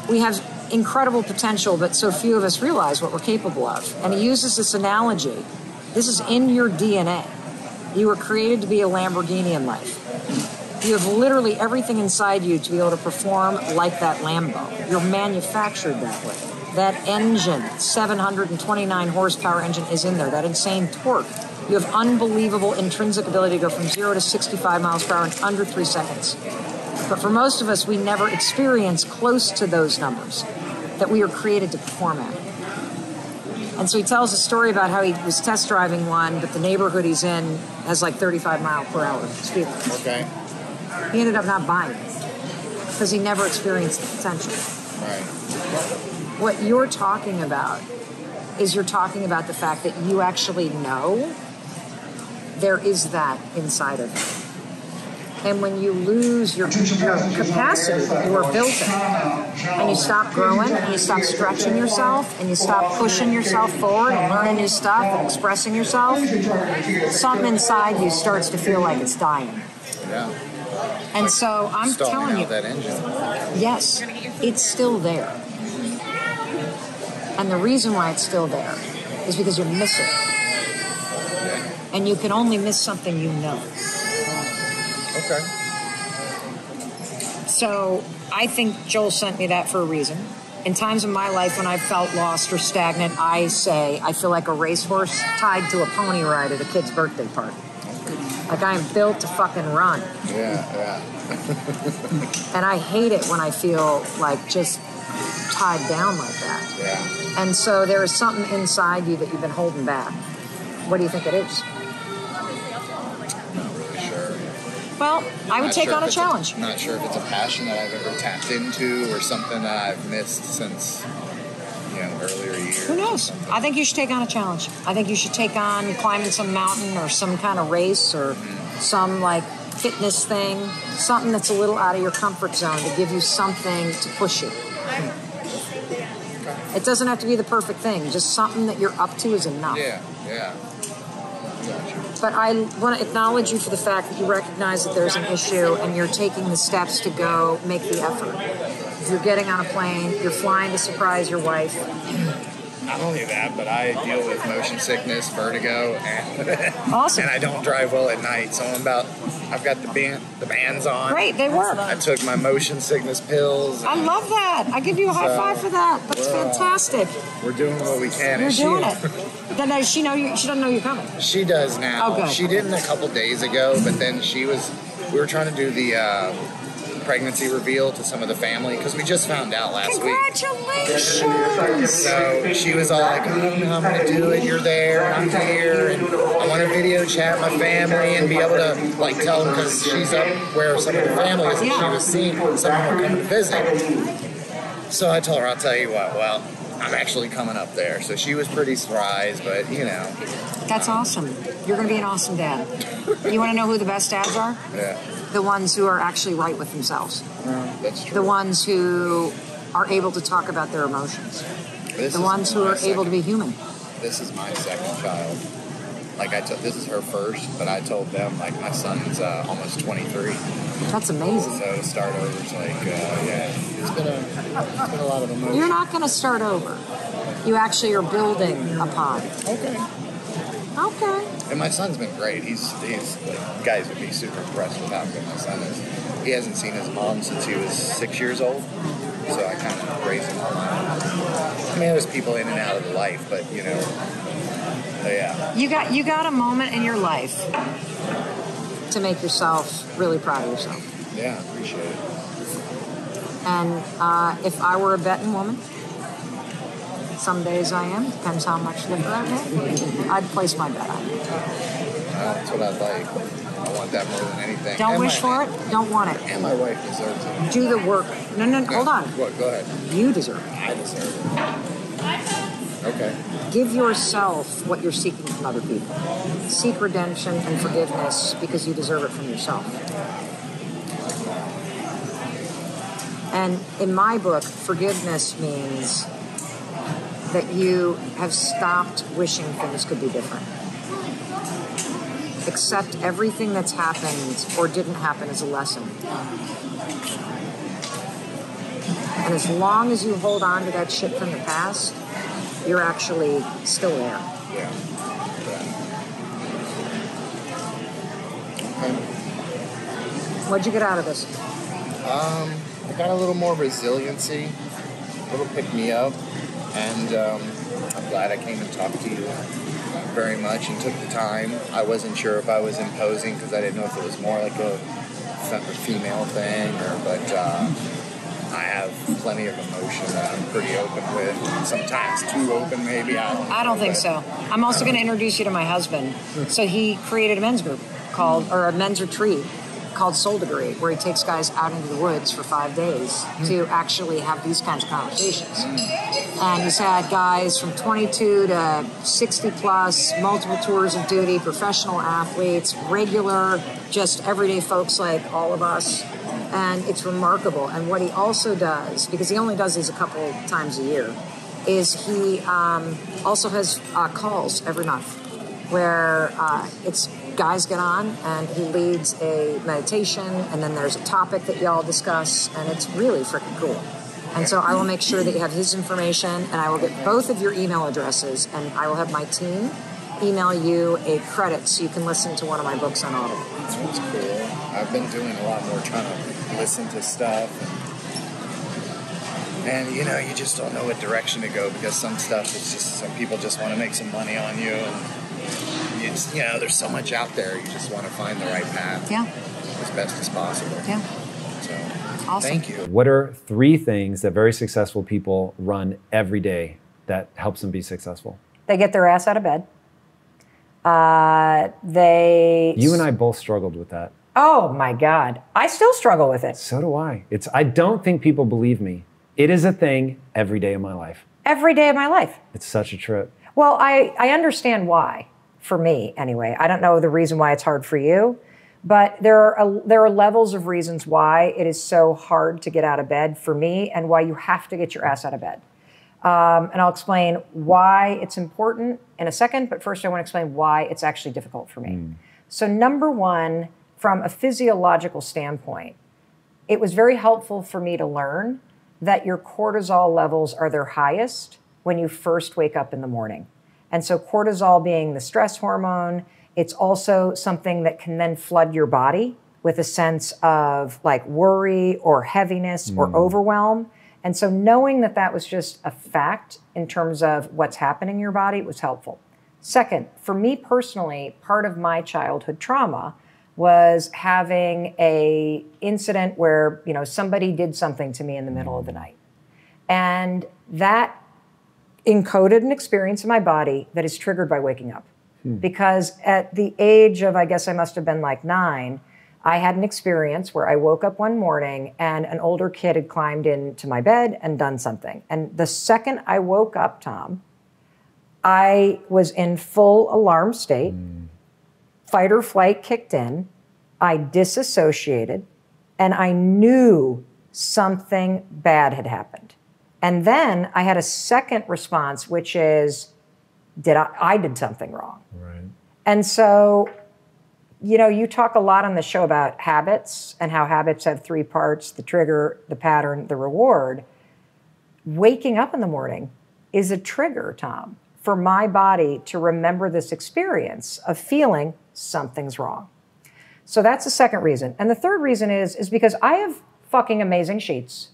we have incredible potential, but so few of us realize what we're capable of. And he uses this analogy. This is in your DNA. You were created to be a Lamborghini in life. You have literally everything inside you to be able to perform like that Lambo. You're manufactured that way. That engine, 729 horsepower engine, is in there. That insane torque. You have unbelievable intrinsic ability to go from 0 to 65 miles per hour in under 3 seconds. But for most of us, we never experience close to those numbers that we are created to perform at. And so he tells a story about how he was test driving one, but the neighborhood he's in has like 35 mile per hour speed limit. Okay. He ended up not buying it because he never experienced the potential. Right. What you're talking about is you're talking about the fact that you actually know there is that inside of you. And when you lose your capacity that you were built in, and you stop growing, and you stop stretching yourself, and you stop pushing yourself forward and learning new stuff and expressing yourself, something inside you starts to feel like it's dying. Yeah. And so I'm telling you, that engine. Yes, it's still there. And the reason why it's still there is because you miss it. And you can only miss something you know. Okay. So I think Joel sent me that for a reason. In times of my life when I felt lost or stagnant, I say I feel like a racehorse tied to a pony ride at a kid's birthday party. Like I am built to fucking run. Yeah. And I hate it when I feel like just tied down like that. Yeah. And so there is something inside you that you've been holding back. What do you think it is? Not really sure. Well, I would take on a challenge. Not sure if it's a passion that I've ever tapped into or something that I've missed since, earlier years. Who knows? I think you should take on a challenge. I think you should take on climbing some mountain or some kind of race or some like fitness thing, something that's a little out of your comfort zone to give you something to push you. It doesn't have to be the perfect thing. Just something that you're up to is enough. Yeah. Gotcha. But I want to acknowledge you for the fact that you recognize that there's an issue and you're taking the steps to go make the effort. If you're getting on a plane, you're flying to surprise your wife. Not only that, but I deal with motion sickness, vertigo, and Awesome. and I don't drive well at night. So I've got the bands on. Great, they work. I took my motion sickness pills. I love that. I give you a high five for that. That's fantastic. We're doing what we can. You're doing it. Then does she know you? She doesn't know you're coming. She does now. Oh, good. She didn't a couple days ago, but then we were trying to do the pregnancy reveal to some of the family because we just found out last week. Congratulations! So she was all like, I'm going to do it. You're there. I'm here. And I want to video chat my family and be able to like tell them because she's up where some of the family is and she was seeing someone were coming to visit. So I told her, I'll tell you what, well, I'm actually coming up there. So she was pretty surprised, but you know. That's awesome. You're going to be an awesome dad. You want to know who the best dads are? Yeah. The ones who are actually right with themselves. That's true. The ones who are able to talk about their emotions. The ones who are able to be human. This is my second child. Like this is her first, but I told them like my son's almost 23. That's amazing. So to start over, it's like it's been a lot of emotion. You're not going to start over. You actually are building upon. Okay. And my son's been great. He's like, guys would be super impressed with how good my son is. He hasn't seen his mom since he was 6 years old, so I kind of raised him on my own. I mean, there's people in and out of the life, but you know, yeah. You got a moment in your life to make yourself really proud of yourself. Yeah, I appreciate it. And if I were a betting woman, some days I am, depends how much liquor I get, I'd place my bet on you. That's what I'd like. I want that more than anything. Don't wish for it, don't want it. And my wife deserves it. Do the work. No, hold on. What? Go ahead. You deserve it. I deserve it. Okay. Give yourself what you're seeking from other people. Seek redemption and forgiveness because you deserve it from yourself. And in my book, forgiveness means that you have stopped wishing things could be different. Accept everything that's happened or didn't happen as a lesson. And as long as you hold on to that shit from the past, you're actually still there. Yeah. Okay. What'd you get out of this? I got a little more resiliency, a little pick-me-up, and I'm glad I came and talked to you very much and took the time. I wasn't sure if I was imposing because I didn't know if it was more like a female thing, but I have plenty of emotion that I'm pretty open with. Sometimes too open, maybe. I don't think so. I'm also going to introduce you to my husband. So he created a men's group a men's retreat called Soul Degree, where he takes guys out into the woods for 5 days to actually have these kinds of conversations. And he's had guys from 22 to 60 plus, multiple tours of duty, professional athletes, regular, just everyday folks like all of us. And it's remarkable. And what he also does, because he only does these a couple times a year, is he also has calls every month where it's guys get on and he leads a meditation and then there's a topic that y'all discuss and it's really freaking cool. And so I will make sure that you have his information and I will get both of your email addresses and I will have my team email you a credit so you can listen to one of my books on Audible. That's cool. I've been doing a lot more trying to listen to stuff and you know, you just don't know what direction to go because some stuff is just, some people just want to make some money on you and you know, there's so much out there. You just want to find the right path. Yeah. As best as possible. Yeah. So, awesome. Thank you. What are 3 things that very successful people run every day that helps them be successful? They get their ass out of bed. You and I both struggled with that. Oh my God. I still struggle with it. So do I. I don't think people believe me. It is a thing every day of my life. Every day of my life. It's such a trip. Well, I understand why. For me, anyway. I don't know the reason why it's hard for you, but there are levels of reasons why it is so hard to get out of bed for me and why you have to get your ass out of bed. And I'll explain why it's important in a second, but first I want to explain why it's actually difficult for me. So number one, from a physiological standpoint, it was very helpful for me to learn that your cortisol levels are their highest when you first wake up in the morning. And so cortisol being the stress hormone, it's also something that can then flood your body with a sense of like worry or heaviness or overwhelm. And so knowing that that was just a fact in terms of what's happening in your body was helpful. Second, for me personally, part of my childhood trauma was having a incident where, you know, somebody did something to me in the middle of the night. And that encoded an experience in my body that is triggered by waking up. Because at the age of, I guess I must have been like 9, I had an experience where I woke up one morning and an older kid had climbed into my bed and done something. And the second I woke up, Tom, I was in full alarm state. Fight or flight kicked in. I disassociated and I knew something bad had happened. And then I had a second response, which is, I did something wrong. Right. And so, you know, you talk a lot on the show about habits and how habits have 3 parts: the trigger, the pattern, the reward. Waking up in the morning is a trigger, Tom, for my body to remember this experience of feeling something's wrong. So that's the second reason. And the third reason is because I have fucking amazing sheets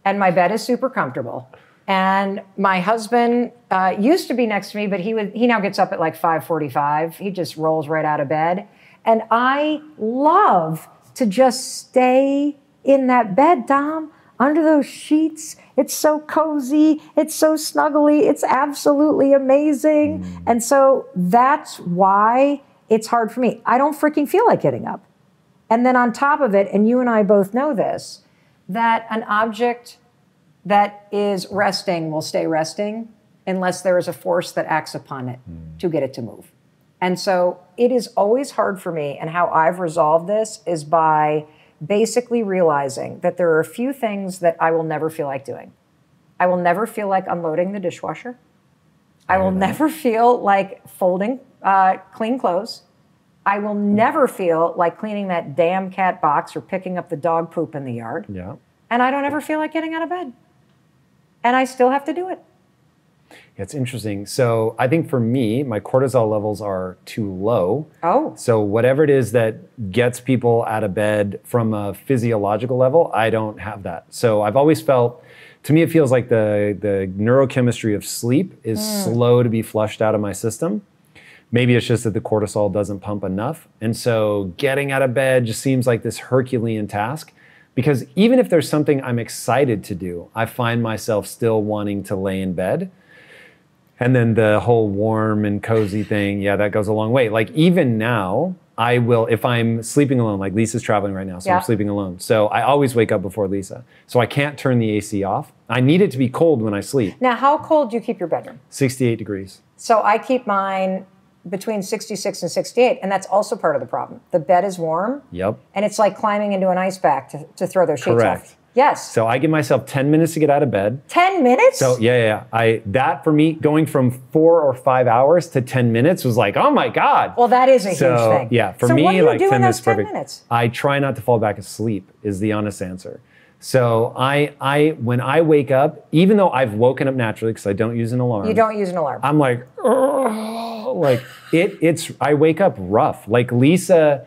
and my bed is super comfortable. And my husband used to be next to me, but he now gets up at like 5:45. He just rolls right out of bed. And I love to just stay in that bed, Dom, under those sheets. It's so cozy. It's so snuggly. It's absolutely amazing. And so that's why it's hard for me. I don't freaking feel like getting up. And then on top of it, and you and I both know this, that an object that is resting will stay resting unless there is a force that acts upon it to get it to move. And so it is always hard for me, and how I've resolved this is by basically realizing that there are a few things that I will never feel like doing. I will never feel like unloading the dishwasher. I will never feel like folding clean clothes. I will never feel like cleaning that damn cat box or picking up the dog poop in the yard. Yeah. And I don't ever feel like getting out of bed. And I still have to do it. It's interesting. So I think for me, my cortisol levels are too low. Oh. So whatever it is that gets people out of bed from a physiological level, I don't have that. So I've always felt, to me, it feels like the neurochemistry of sleep is slow to be flushed out of my system. Maybe it's just that the cortisol doesn't pump enough. And so getting out of bed just seems like this Herculean task. Because even if there's something I'm excited to do, I find myself still wanting to lay in bed. And then the whole warm and cozy thing, yeah, that goes a long way. Like even now, I will, if I'm sleeping alone, like Lisa's traveling right now, so I'm sleeping alone. So I always wake up before Lisa. So I can't turn the AC off. I need it to be cold when I sleep. Now, how cold do you keep your bedroom? 68 degrees. So I keep mine between 66 and 68, and that's also part of the problem. The bed is warm. Yep. And it's like climbing into an ice bag to throw those sheets off. Yes. So I give myself 10 minutes to get out of bed. 10 minutes? So yeah. That for me, going from 4 or 5 hours to 10 minits was like, oh my God. Well, that is a huge thing. Yeah, for so me, what do you like do 10 in minutes those 10 perfect. minutes? I try not to fall back asleep is the honest answer. So when I wake up, even though I've woken up naturally because I don't use an alarm. You don't use an alarm. I'm like, like I wake up rough. Like Lisa,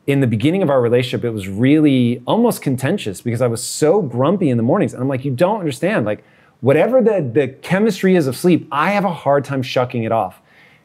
in the beginning of our relationship, it was really almost contentious because I was so grumpy in the mornings. And I'm like, you don't understand. Like whatever the chemistry is of sleep, I have a hard time shucking it off.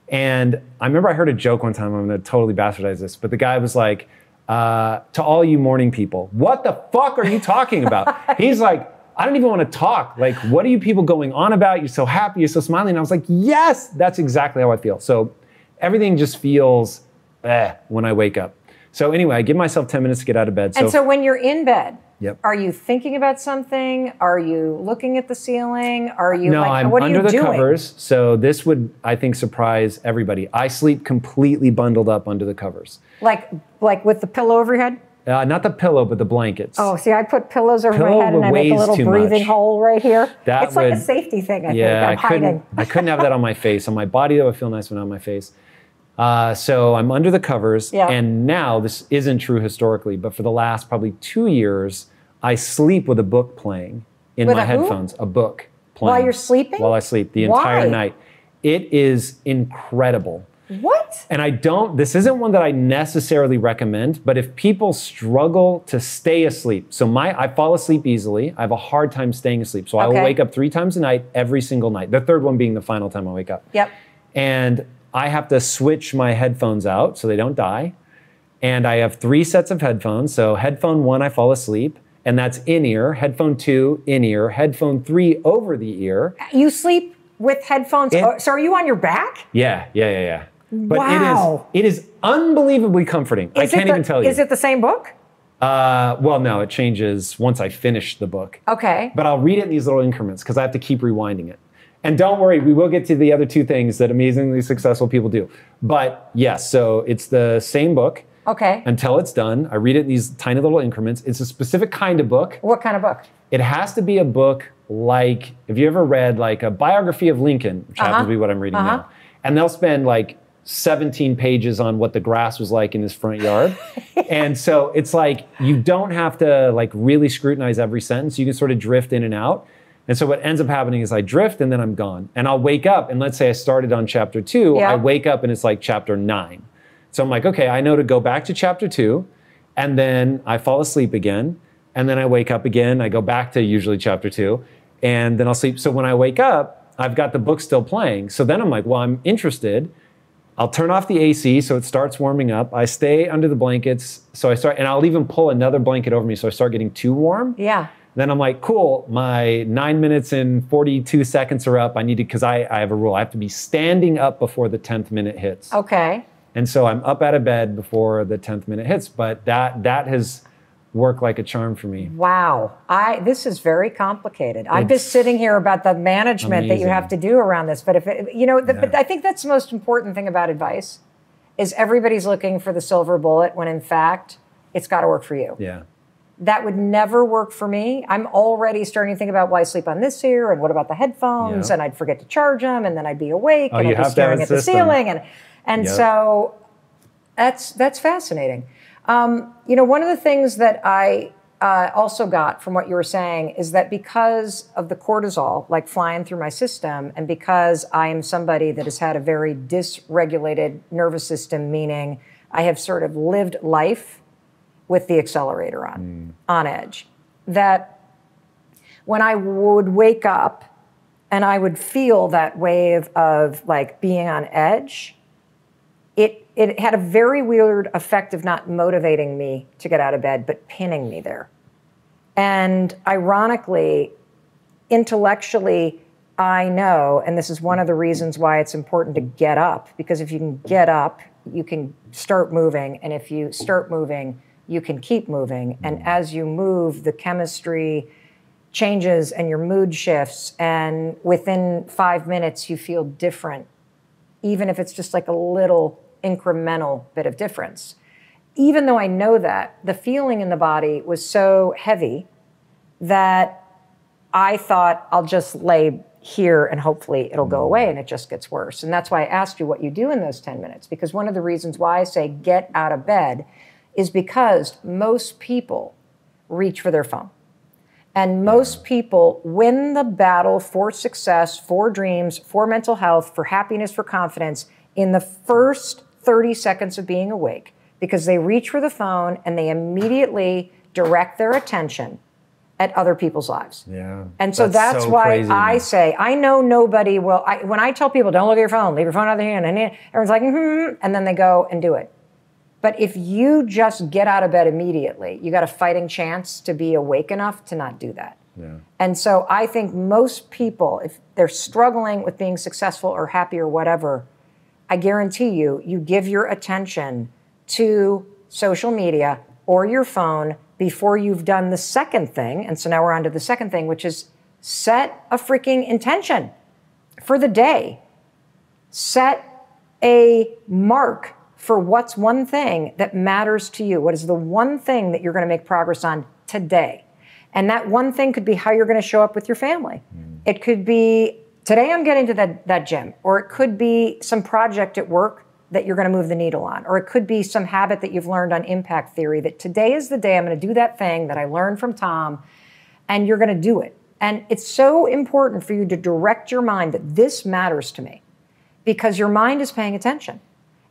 And I remember I heard a joke one time, I'm gonna totally bastardize this, but the guy was like, to all you morning people, what the fuck are you talking about? He's like, I don't even want to talk. Like, what are you people going on about? You're so happy, you're so smiling. And I was like, yes, that's exactly how I feel. So everything just feels when I wake up. So anyway, I give myself 10 minutes to get out of bed. And so when you're in bed, yep. Are you thinking about something? Are you looking at the ceiling? Are you no, like, I'm what are under you the doing? covers. So this would, I think, surprise everybody. I sleep completely bundled up under the covers. Like with the pillow over your head? Not the pillow, but the blankets. Oh, see, I put pillows over Pillow my head and I make a weighs little too breathing much. hole right here. That It's like a would- safety thing, I Yeah, think. I'm hiding. I couldn't have that on my face. On my body, that would feel nice, but not on my face. So I'm under the covers, Yeah. and now this isn't true historically, but for the last probably 2 years, I sleep with a book playing in With my a who? headphones. A book playing While you're sleeping? While I sleep the Why? entire night. It is incredible. What? And this isn't one that I necessarily recommend, but if people struggle to stay asleep, so I fall asleep easily. I have a hard time staying asleep. So I will Okay. wake up 3 times a night, every single night. The third one being the final time I wake up. Yep. And I have to switch my headphones out so they don't die. And I have 3 sets of headphones. So headphone 1, I fall asleep, and that's in-ear. Headphone 2, in-ear. Headphone 3, over the ear. You sleep with headphones. So are you on your back? Yeah. But Wow. it is unbelievably comforting. I can't even tell you. Is it the same book? Well, no, it changes once I finish the book. Okay. But I'll read it in these little increments because I have to keep rewinding it. And don't worry, we will get to the other 2 things that amazingly successful people do. But yes, so it's the same book Okay. until it's done. I read it in these tiny little increments. It's a specific kind of book. What kind of book? It has to be a book like, have you ever read like a biography of Lincoln, which happens to be what I'm reading now. And they'll spend like 17 pages on what the grass was like in his front yard. And so it's like, you don't have to like really scrutinize every sentence. You can sort of drift in and out. And so what ends up happening is I drift and then I'm gone. And I'll wake up, and let's say I started on chapter 2, Yeah. I wake up and it's like chapter 9. So I'm like, okay, I know to go back to chapter 2, and then I fall asleep again, and then I wake up again, I go back to usually chapter 2, and then I'll sleep. So when I wake up, I've got the book still playing. So then I'm like, well, I'm interested. I'll turn off the AC so it starts warming up. I stay under the blankets. So and I'll even pull another blanket over me so I start getting too warm. Yeah. Then I'm like, cool, my 9 minutes and 42 seconds are up. because I have a rule. I have to be standing up before the 10th minute hits. Okay. And so I'm up out of bed before the 10th minute hits. But that has worked like a charm for me. Wow. This is very complicated. I'm just sitting here about the management that you have to do around this. But but I think that's the most important thing about advice is everybody's looking for the silver bullet when in fact it's got to work for you. Yeah. That would never work for me. I'm already starting to think about why I sleep on this ear and what about the headphones, and I'd forget to charge them, and then I'd be awake and I'd be staring at the ceiling, and so that's fascinating. One of the things that I also got from what you were saying is that because of the cortisol, like flying through my system, and because I am somebody that has had a very dysregulated nervous system, meaning I have sort of lived life with the accelerator on edge, that when I would wake up and I would feel that wave of like being on edge, it had a very weird effect of not motivating me to get out of bed, but pinning me there. And ironically, intellectually, I know, and this is one of the reasons why it's important to get up, because if you can get up, you can start moving. And if you start moving, you can keep moving. And as you move, the chemistry changes and your mood shifts. And within 5 minutes, you feel different, even if it's just like a little incremental bit of difference. Even though I know that, the feeling in the body was so heavy that I thought I'll just lay here and hopefully it'll go away, and it just gets worse. And that's why I asked you what you do in those 10 minutes, because one of the reasons why I say get out of bed is because most people reach for their phone. And most people win the battle for success, for dreams, for mental health, for happiness, for confidence in the first 30 seconds of being awake, because they reach for the phone and they immediately direct their attention at other people's lives. Yeah. And so that's why crazy, I say, I know nobody will, when I tell people, don't look at your phone, leave your phone out of their hand, and everyone's like, and then they go and do it. But if you just get out of bed immediately, you got a fighting chance to be awake enough to not do that. Yeah. And so I think most people, if they're struggling with being successful or happy or whatever, I guarantee you, you give your attention to social media or your phone before you've done the second thing. And so now we're on to the second thing, which is set a freaking intention for the day. Set a mark for what's one thing that matters to you. What is the one thing that you're going to make progress on today? And that one thing could be how you're going to show up with your family. It could be, today I'm getting to that gym, or it could be some project at work that you're going to move the needle on, or it could be some habit that you've learned on impact theory, that today is the day I'm going to do that thing that I learned from Tom, and you're going to do it. And it's so important for you to direct your mind that this matters to me, because your mind is paying attention.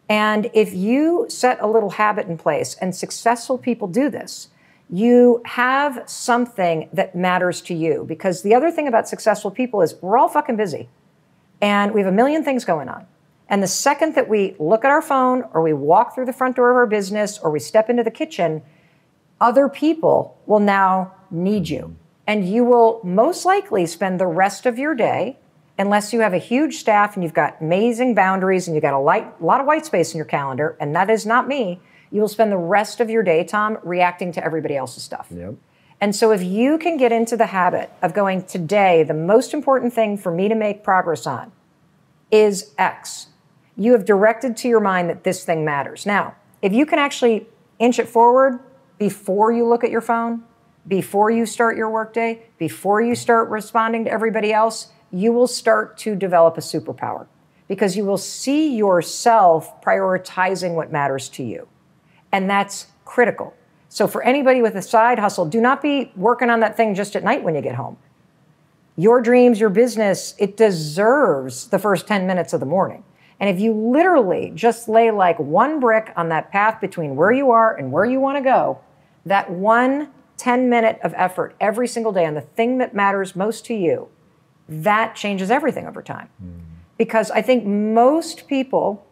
And if you set a little habit in place, and successful people do this, you have something that matters to you. Because the other thing about successful people is we're all fucking busy, and we have a million things going on. And the second that we look at our phone, or we walk through the front door of our business, or we step into the kitchen, other people will now need you. And you will most likely spend the rest of your day, unless you have a huge staff and you've got amazing boundaries and you've got a lot of white space in your calendar, and that is not me, you will spend the rest of your day, Tom, reacting to everybody else's stuff. Yep. And so if you can get into the habit of going, today, the most important thing for me to make progress on is X, you have directed to your mind that this thing matters. Now, if you can actually inch it forward before you look at your phone, before you start your workday, before you start responding to everybody else, you will start to develop a superpower, because you will see yourself prioritizing what matters to you. And that's critical. So for anybody with a side hustle, do not be working on that thing just at night when you get home. Your dreams, your business, it deserves the first 10 minutes of the morning. And if you literally just lay like one brick on that path between where you are and where you want to go, that 10-minute of effort every single day on the thing that matters most to you, that changes everything over time. Because I think most people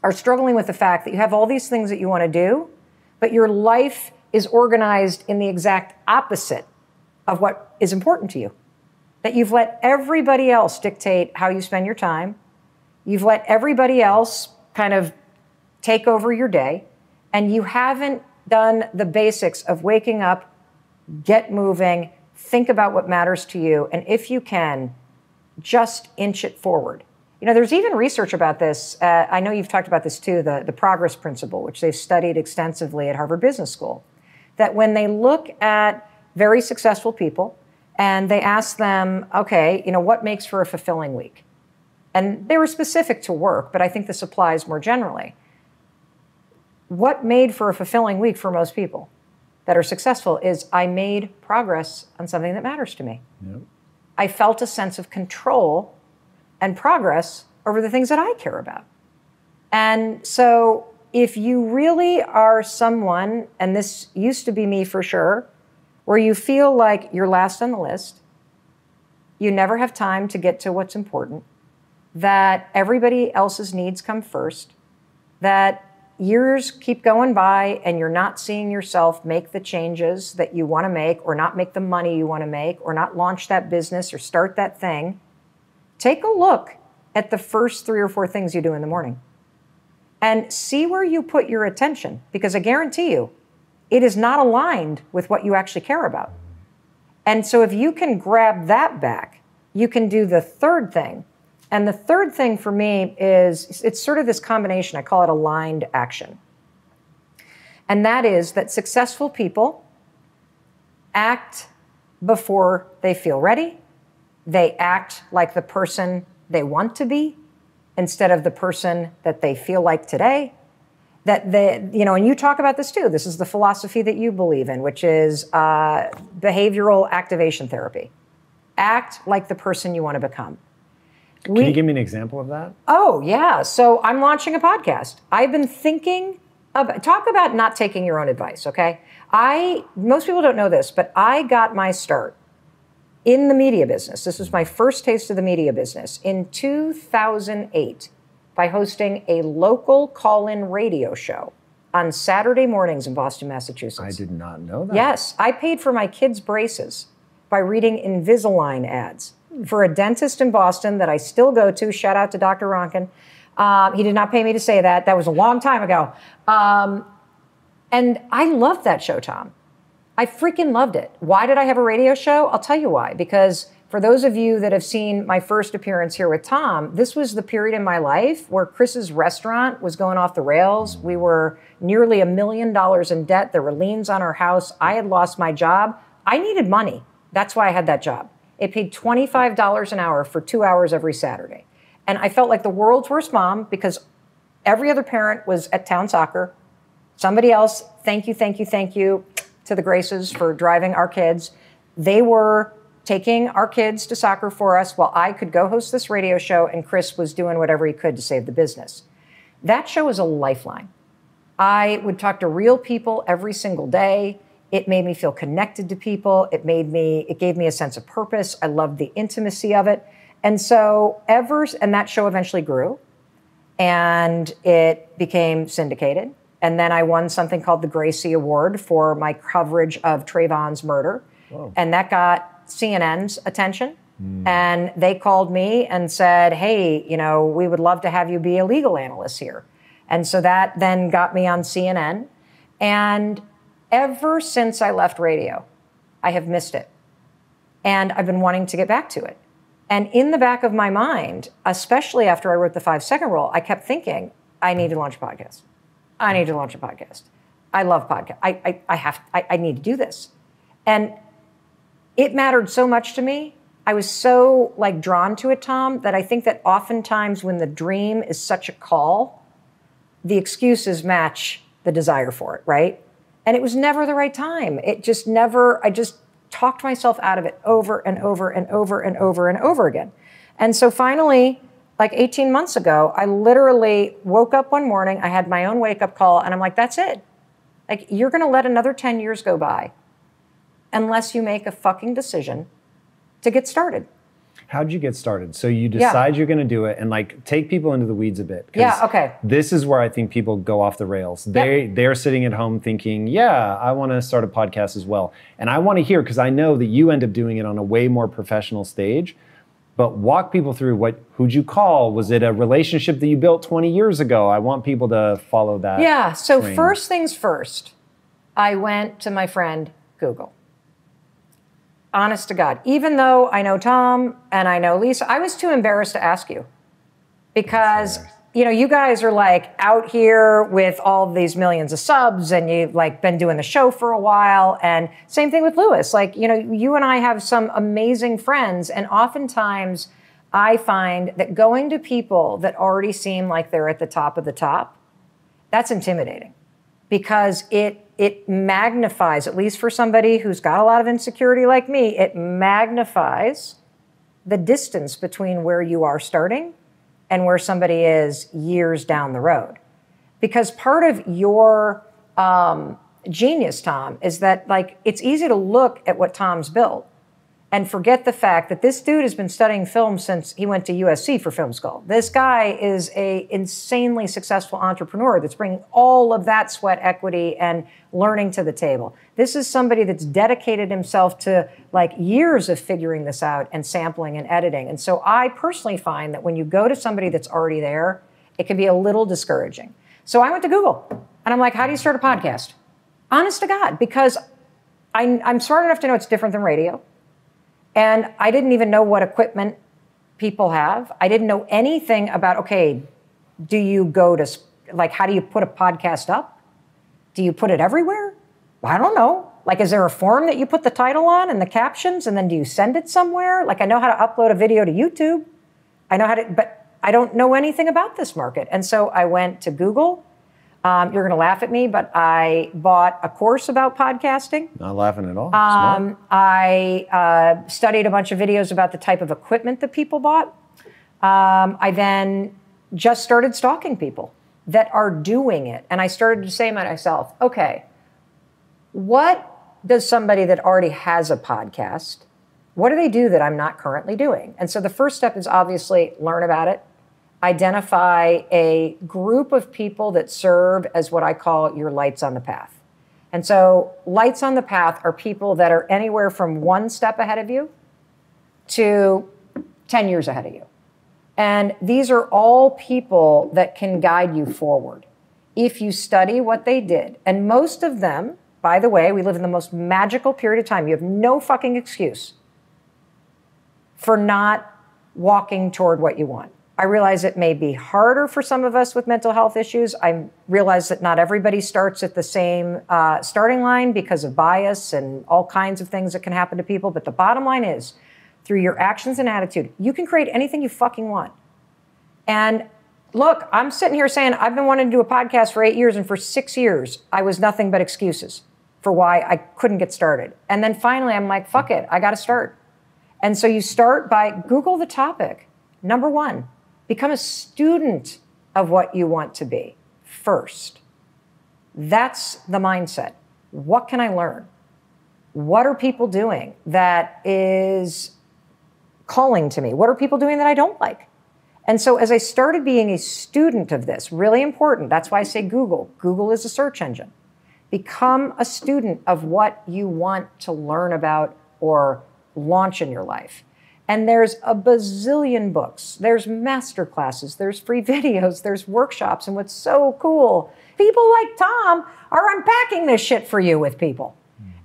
are struggling with the fact that you have all these things that you want to do, but your life is organized in the exact opposite of what is important to you. That you've let everybody else dictate how you spend your time. You've let everybody else kind of take over your day, and you haven't done the basics of waking up, get moving, think about what matters to you, and if you can, just inch it forward. You know, there's even research about this. I know you've talked about this too, the progress principle, which they've studied extensively at Harvard Business School, that when they look at very successful people and they ask them, okay, you know, what makes for a fulfilling week? And they were specific to work, but I think this applies more generally. What made for a fulfilling week for most people that are successful is I made progress on something that matters to me. Yep. I felt a sense of control and progress over the things that I care about. And so if you really are someone, and this used to be me for sure, where you feel like you're last on the list, you never have time to get to what's important, that everybody else's needs come first, that years keep going by and you're not seeing yourself make the changes that you want to make, or not make the money you want to make, or not launch that business or start that thing, take a look at the first 3 or 4 things you do in the morning and see where you put your attention, because I guarantee you, it is not aligned with what you actually care about. And so if you can grab that back, you can do the third thing. And the third thing for me is, it's sort of this combination, I call it aligned action. And that is that successful people act before they feel ready. They act like the person they want to be instead of the person that they feel like today. That they, you know, and you talk about this too. This is the philosophy that you believe in, which is behavioral activation therapy. Act like the person you want to become. Can you give me an example of that? Oh, yeah. So I'm launching a podcast. I've been thinking about, talk about not taking your own advice, okay? Most people don't know this, but I got my start in the media business. This was my first taste of the media business in 2008 by hosting a local call-in radio show on Saturday mornings in Boston, Massachusetts. I did not know that. Yes. I paid for my kids' braces by reading Invisalign ads for a dentist in Boston that I still go to. Shout out to Dr. Ronkin. He did not pay me to say that. That was a long time ago. And I loved that show, Tom. I freaking loved it. Why did I have a radio show? I'll tell you why. Because For those of you that have seen my first appearance here with Tom, this was the period in my life where Chris's restaurant was going off the rails. We were nearly $1 million in debt. There were liens on our house. I had lost my job. I needed money. That's why I had that job. It paid $25 an hour for 2 hours every Saturday. And I felt like the world's worst mom because every other parent was at town soccer. Somebody else, thank you to the Graces for driving our kids. They were taking our kids to soccer for us while I could go host this radio show and Chris was doing whatever he could to save the business. That show was a lifeline. I would talk to real people every single day. It made me feel connected to people. It gave me a sense of purpose. I loved the intimacy of it. And so and that show eventually grew and it became syndicated. And then I won something called the Gracie Award for my coverage of Trayvon's murder. Whoa. And that got CNN's attention. And they called me and said, hey, we would love to have you be a legal analyst here. And so that then got me on CNN. And ever since I left radio, I have missed it. And I've been wanting to get back to it. And in the back of my mind, especially after I wrote the 5-second rule, I kept thinking, I need to launch a podcast. I need to launch a podcast. I love podcasts. I need to do this. And it mattered so much to me. I was so drawn to it, Tom, that I think that oftentimes when the dream is such a call, the excuses match the desire for it, right? And it was never the right time. I just talked myself out of it over and over and over and over and over again. And so finally, 18 months ago, I literally woke up one morning, I had my own wake-up call, and I'm like, that's it. You're going to let another 10 years go by unless you make a fucking decision to get started. How'd you get started? So you decide you're going to do it and take people into the weeds a bit. Yeah, okay. This is where I think people go off the rails. They're sitting at home thinking, yeah, I want to start a podcast as well. And I want to hear, because I know that you end up doing it on a way more professional stage, but walk people through who'd you call? Was it a relationship that you built 20 years ago? I want people to follow that. Yeah, so train. First things first, I went to my friend Google. Honest to God, even though I know Tom and I know Lisa, I was too embarrassed to ask you because, you guys are out here with all these millions of subs and you've been doing the show for a while. And same thing with Lewis. You and I have some amazing friends. And oftentimes I find that going to people that already seem like they're at the top of the top, that's intimidating because it magnifies, at least for somebody who's got a lot of insecurity like me, it magnifies the distance between where you are starting and where somebody is years down the road. Because part of your genius, Tom, is that it's easy to look at what Tom's built and forget the fact that this dude has been studying film since he went to USC for film school. This guy is an insanely successful entrepreneur that's bringing all of that sweat equity and learning to the table. This is somebody that's dedicated himself to years of figuring this out and sampling and editing. And so I personally find that when you go to somebody that's already there, it can be a little discouraging. So I went to Google and I'm like, how do you start a podcast? Honest to God, because I'm smart enough to know it's different than radio. And I didn't even know what equipment people have. I didn't know anything about, do you go to, how do you put a podcast up? Do you put it everywhere? I don't know. Is there a form that you put the title on and the captions and then do you send it somewhere? I know how to upload a video to YouTube. I know how to, but I don't know anything about this market. And so I went to Google. You're going to laugh at me, but I bought a course about podcasting. Not laughing at all. I studied a bunch of videos about the type of equipment that people bought. I then just started stalking people that are doing it. And I started to say to myself, okay, what does somebody that already has a podcast, what do they do that I'm not currently doing? And so the first step is obviously learn about it. Identify a group of people that serve as what I call your lights on the path. And so lights on the path are people that are anywhere from 1 step ahead of you to 10 years ahead of you. And these are all people that can guide you forward if you study what they did. And most of them, by the way, we live in the most magical period of time. You have no fucking excuse for not walking toward what you want. I realize it may be harder for some of us with mental health issues. I realize that not everybody starts at the same starting line because of bias and all kinds of things that can happen to people. But the bottom line is, through your actions and attitude, you can create anything you fucking want. And look, I'm sitting here saying I've been wanting to do a podcast for 8 years, and for 6 years, I was nothing but excuses for why I couldn't get started. And then finally, I'm like, fuck it, I got to start. And so you start by Google the topic. Number one, become a student of what you want to be first. That's the mindset. What can I learn? What are people doing that is calling to me? What are people doing that I don't like? And so as I started being a student of this, really important, that's why I say Google. Google is a search engine. Become a student of what you want to learn about or launch in your life. And there's a bazillion books, there's master classes, there's free videos, there's workshops. And what's so cool, people like Tom are unpacking this shit for you with people.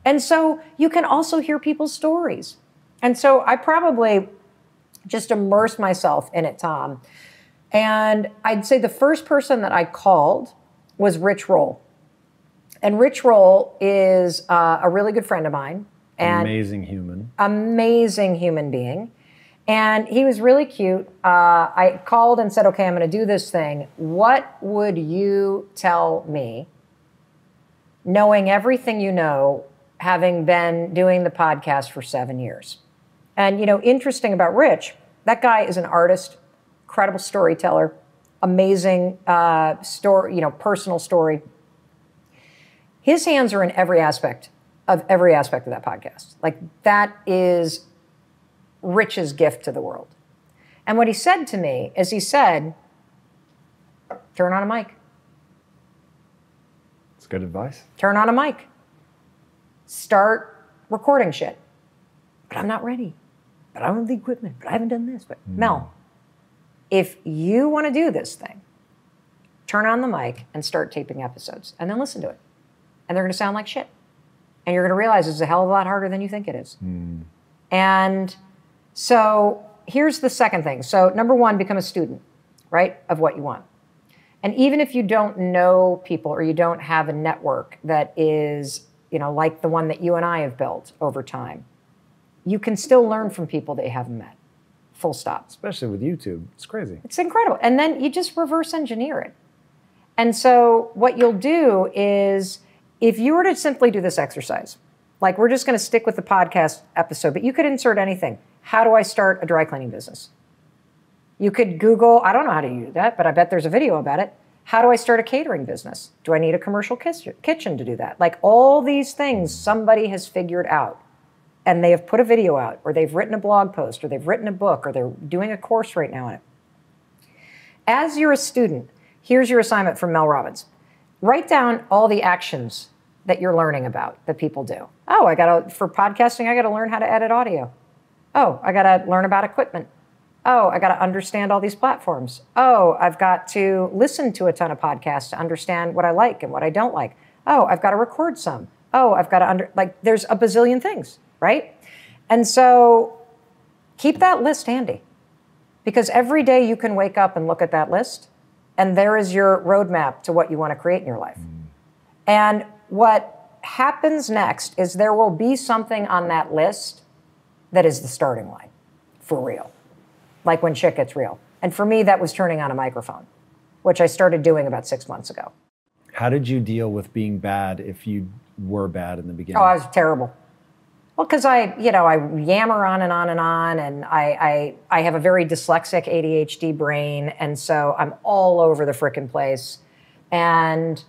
And so you can also hear people's stories. And so I probably just immersed myself in it, Tom. And I'd say the first person that I called was Rich Roll. And Rich Roll is a really good friend of mine. And amazing human. Amazing human being. And he was really cute. I called and said, okay, I'm going to do this thing. What would you tell me, knowing everything you know, having been doing the podcast for 7 years? And, you know, interesting about Rich, that guy is an artist, incredible storyteller, amazing story, you know, personal story. His hands are in every aspect of that podcast. Like, that is Rich's gift to the world. And what he said to me is, he said, turn on a mic. It's good advice. Turn on a mic. Start recording shit. But I'm not ready. But I don't have the equipment. But I haven't done this. But Mel, if you want to do this thing, turn on the mic and start taping episodes. And then listen to it. And they're going to sound like shit. And you're going to realize it's a hell of a lot harder than you think it is. And so here's the second thing. So number one, become a student, right, of what you want. And even if you don't know people or you don't have a network that is, you know, like the one that you and I have built over time, you can still learn from people that you haven't met. Full stop. Especially with YouTube. It's crazy. It's incredible. And then you just reverse engineer it. And so what you'll do is, if you were to simply do this exercise, like we're just going to stick with the podcast episode, but you could insert anything. How do I start a dry cleaning business? You could Google, I don't know how to do that, but I bet there's a video about it. How do I start a catering business? Do I need a commercial kitchen to do that? Like, all these things somebody has figured out, and they have put a video out, or they've written a blog post, or they've written a book, or they're doing a course right now on it. As you're a student, here's your assignment from Mel Robbins. Write down all the actions that you're learning about that people do. Oh, for podcasting, I got to learn how to edit audio. Oh, I got to learn about equipment. Oh, I got to understand all these platforms. Oh, I've got to listen to a ton of podcasts to understand what I like and what I don't like. Oh, I've got to record some. Oh, I've got to there's a bazillion things, right? And so keep that list handy, because every day you can wake up and look at that list, and there is your roadmap to what you want to create in your life. And what happens next is there will be something on that list that is the starting line for real, like when shit gets real. And for me, that was turning on a microphone, which I started doing about 6 months ago. How did you deal with being bad if you were bad in the beginning? Oh, I was terrible. Well, because I yammer on and on and on, and I have a very dyslexic ADHD brain, and so I'm all over the frickin' place. And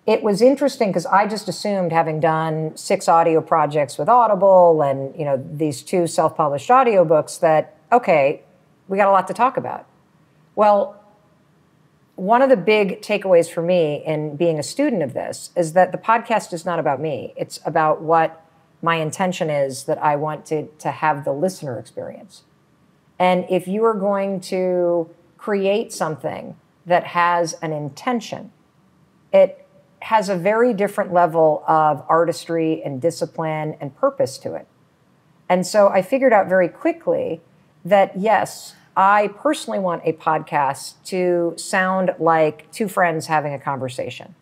it was interesting because I just assumed, having done 6 audio projects with Audible and, you know, these 2 self-published audiobooks, that, okay, we got a lot to talk about. Well, one of the big takeaways for me in being a student of this is that the podcast is not about me. It's about what my intention is that I want to have the listener experience. And if you are going to create something that has an intention, it has a very different level of artistry and discipline and purpose to it. And so I figured out very quickly that yes, I personally want a podcast to sound like two friends having a conversation.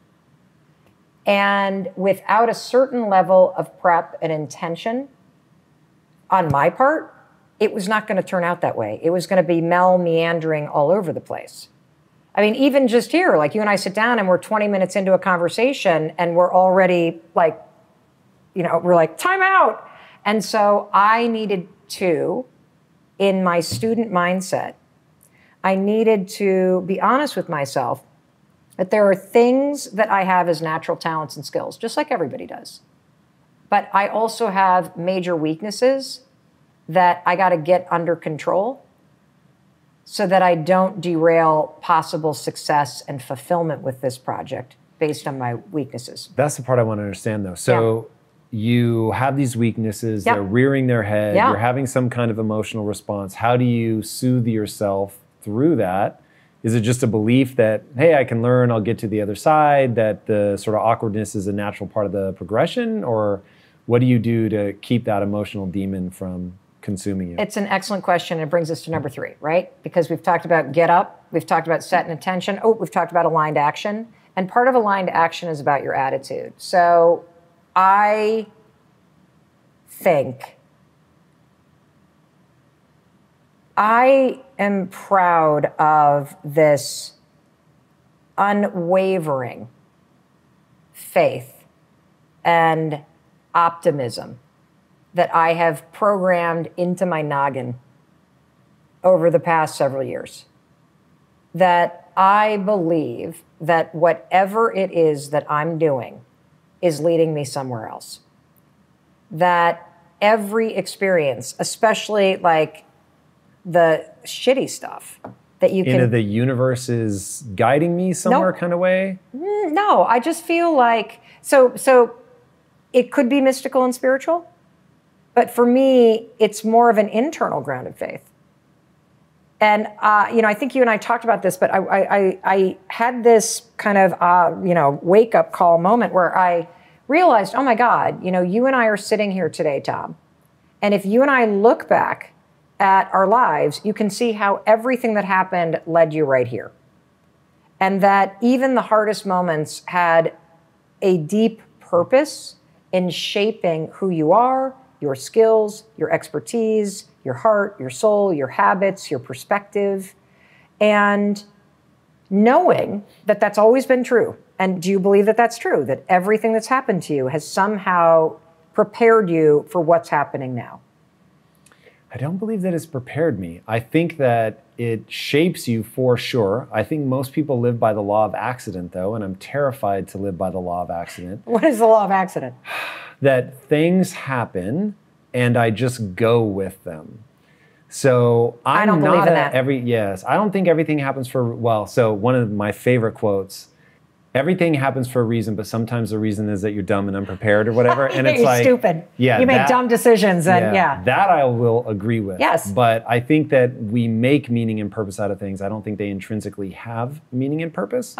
And without a certain level of prep and intention on my part, it was not going to turn out that way. It was going to be Mel meandering all over the place. I mean, even just here, like you and I sit down and we're 20 minutes into a conversation and we're already like, we're like, time out. And so I needed to, in my student mindset, I needed to be honest with myself that there are things that I have as natural talents and skills, just like everybody does. But I also have major weaknesses that I got to get under control so that I don't derail possible success and fulfillment with this project based on my weaknesses. That's the part I want to understand, though. So you have these weaknesses, they're rearing their head, you're having some kind of emotional response. How do you soothe yourself through that? Is it just a belief that, hey, I can learn, I'll get to the other side, that the sort of awkwardness is a natural part of the progression? Or what do you do to keep that emotional demon from consuming you? It's an excellent question. And it brings us to number 3, right? Because we've talked about get up, we've talked about set an intention, we've talked about aligned action. And part of aligned action is about your attitude. So I think I am proud of this unwavering faith and optimism that I have programmed into my noggin over the past several years. That I believe that whatever it is that I'm doing is leading me somewhere else. That every experience, especially like the shitty stuff that you can... The universe is guiding me somewhere kind of way? No, I just feel like... So it could be mystical and spiritual, but for me, it's more of an internal grounded faith. And, I think you and I talked about this, but I had this kind of, wake-up call moment where I realized, oh my God, you and I are sitting here today, Tom. And if you and I look back at our lives, you can see how everything that happened led you right here. And that even the hardest moments had a deep purpose in shaping who you are, your skills, your expertise, your heart, your soul, your habits, your perspective, and knowing that that's always been true. And do you believe that that's true? That everything that's happened to you has somehow prepared you for what's happening now? I don't believe that it's prepared me. I think that it shapes you for sure. I think most people live by the law of accident, though, and I'm terrified to live by the law of accident. What is the law of accident? That things happen and I just go with them. So I don't believe in that. I don't think everything happens so one of my favorite quotes, everything happens for a reason, but sometimes the reason is that you're dumb and unprepared or whatever. And it's you're stupid. Yeah, you make dumb decisions and that I will agree with. Yes. But I think that we make meaning and purpose out of things. I don't think they intrinsically have meaning and purpose.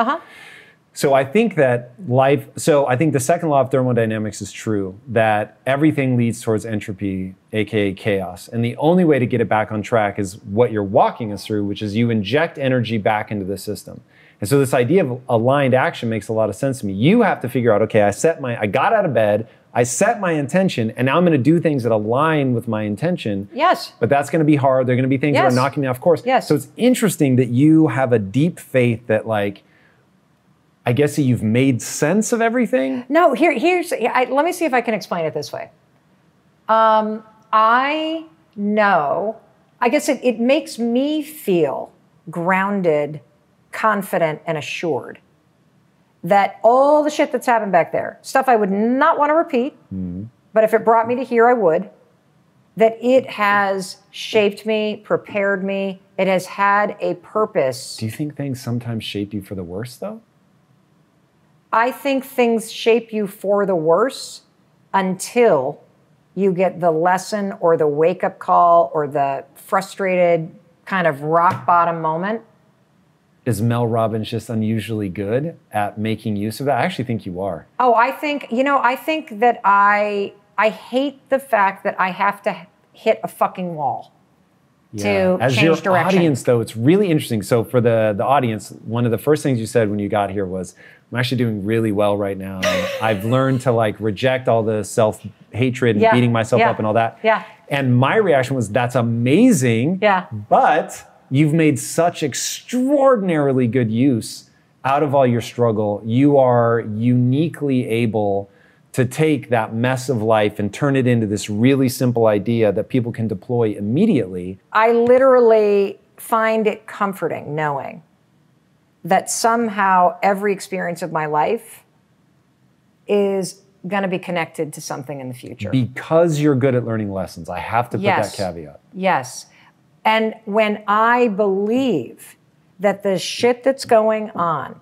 So I think that I think the second law of thermodynamics is true, that everything leads towards entropy, aka chaos. And the only way to get it back on track is what you're walking us through, which is you inject energy back into the system. And so this idea of aligned action makes a lot of sense to me. You have to figure out, okay, I got out of bed, I set my intention, and now I'm going to do things that align with my intention. Yes. But that's going to be hard. There are going to be things that are knocking me off course. Yes. So it's interesting that you have a deep faith that I guess that you've made sense of everything? No, let me see if I can explain it this way. I know, I guess it makes me feel grounded, confident, and assured that all the shit that's happened back there, stuff I would not want to repeat, but if it brought me to here, I would, that it has shaped me, prepared me, it has had a purpose. Do you think things sometimes shape you for the worse, though? I think things shape you for the worse until you get the lesson or the wake-up call or the frustrated kind of rock bottom moment. Is Mel Robbins just unusually good at making use of that? I actually think you are. Oh, I think that I hate the fact that I have to hit a fucking wall. to As change your direction. audience, though, it's really interesting. So for the audience, one of the first things you said when you got here was, I'm actually doing really well right now. I've learned to like reject all the self-hatred and beating myself up and all that. Yeah. And my reaction was, that's amazing. Yeah. But you've made such extraordinarily good use out of all your struggle. You are uniquely able to take that mess of life and turn it into this really simple idea that people can deploy immediately. I literally find it comforting knowing that somehow every experience of my life is going to be connected to something in the future. Because you're good at learning lessons. I have to put that caveat. Yes. And when I believe that the shit that's going on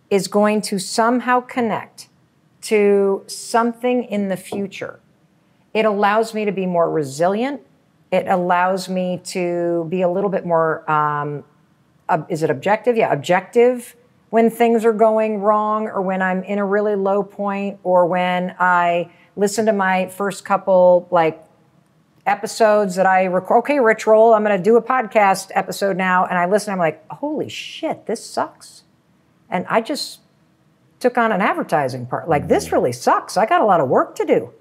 is going to somehow connect to something in the future, it allows me to be more resilient. It allows me to be a little bit more, is it objective? Yeah, objective when things are going wrong or when I'm in a really low point or when I listen to my first couple like episodes that I record. Okay, Rich Roll, I'm going to do a podcast episode now. And I listen, I'm like, holy shit, this sucks. And I just took on an advertising part. Like, this really sucks. I got a lot of work to do.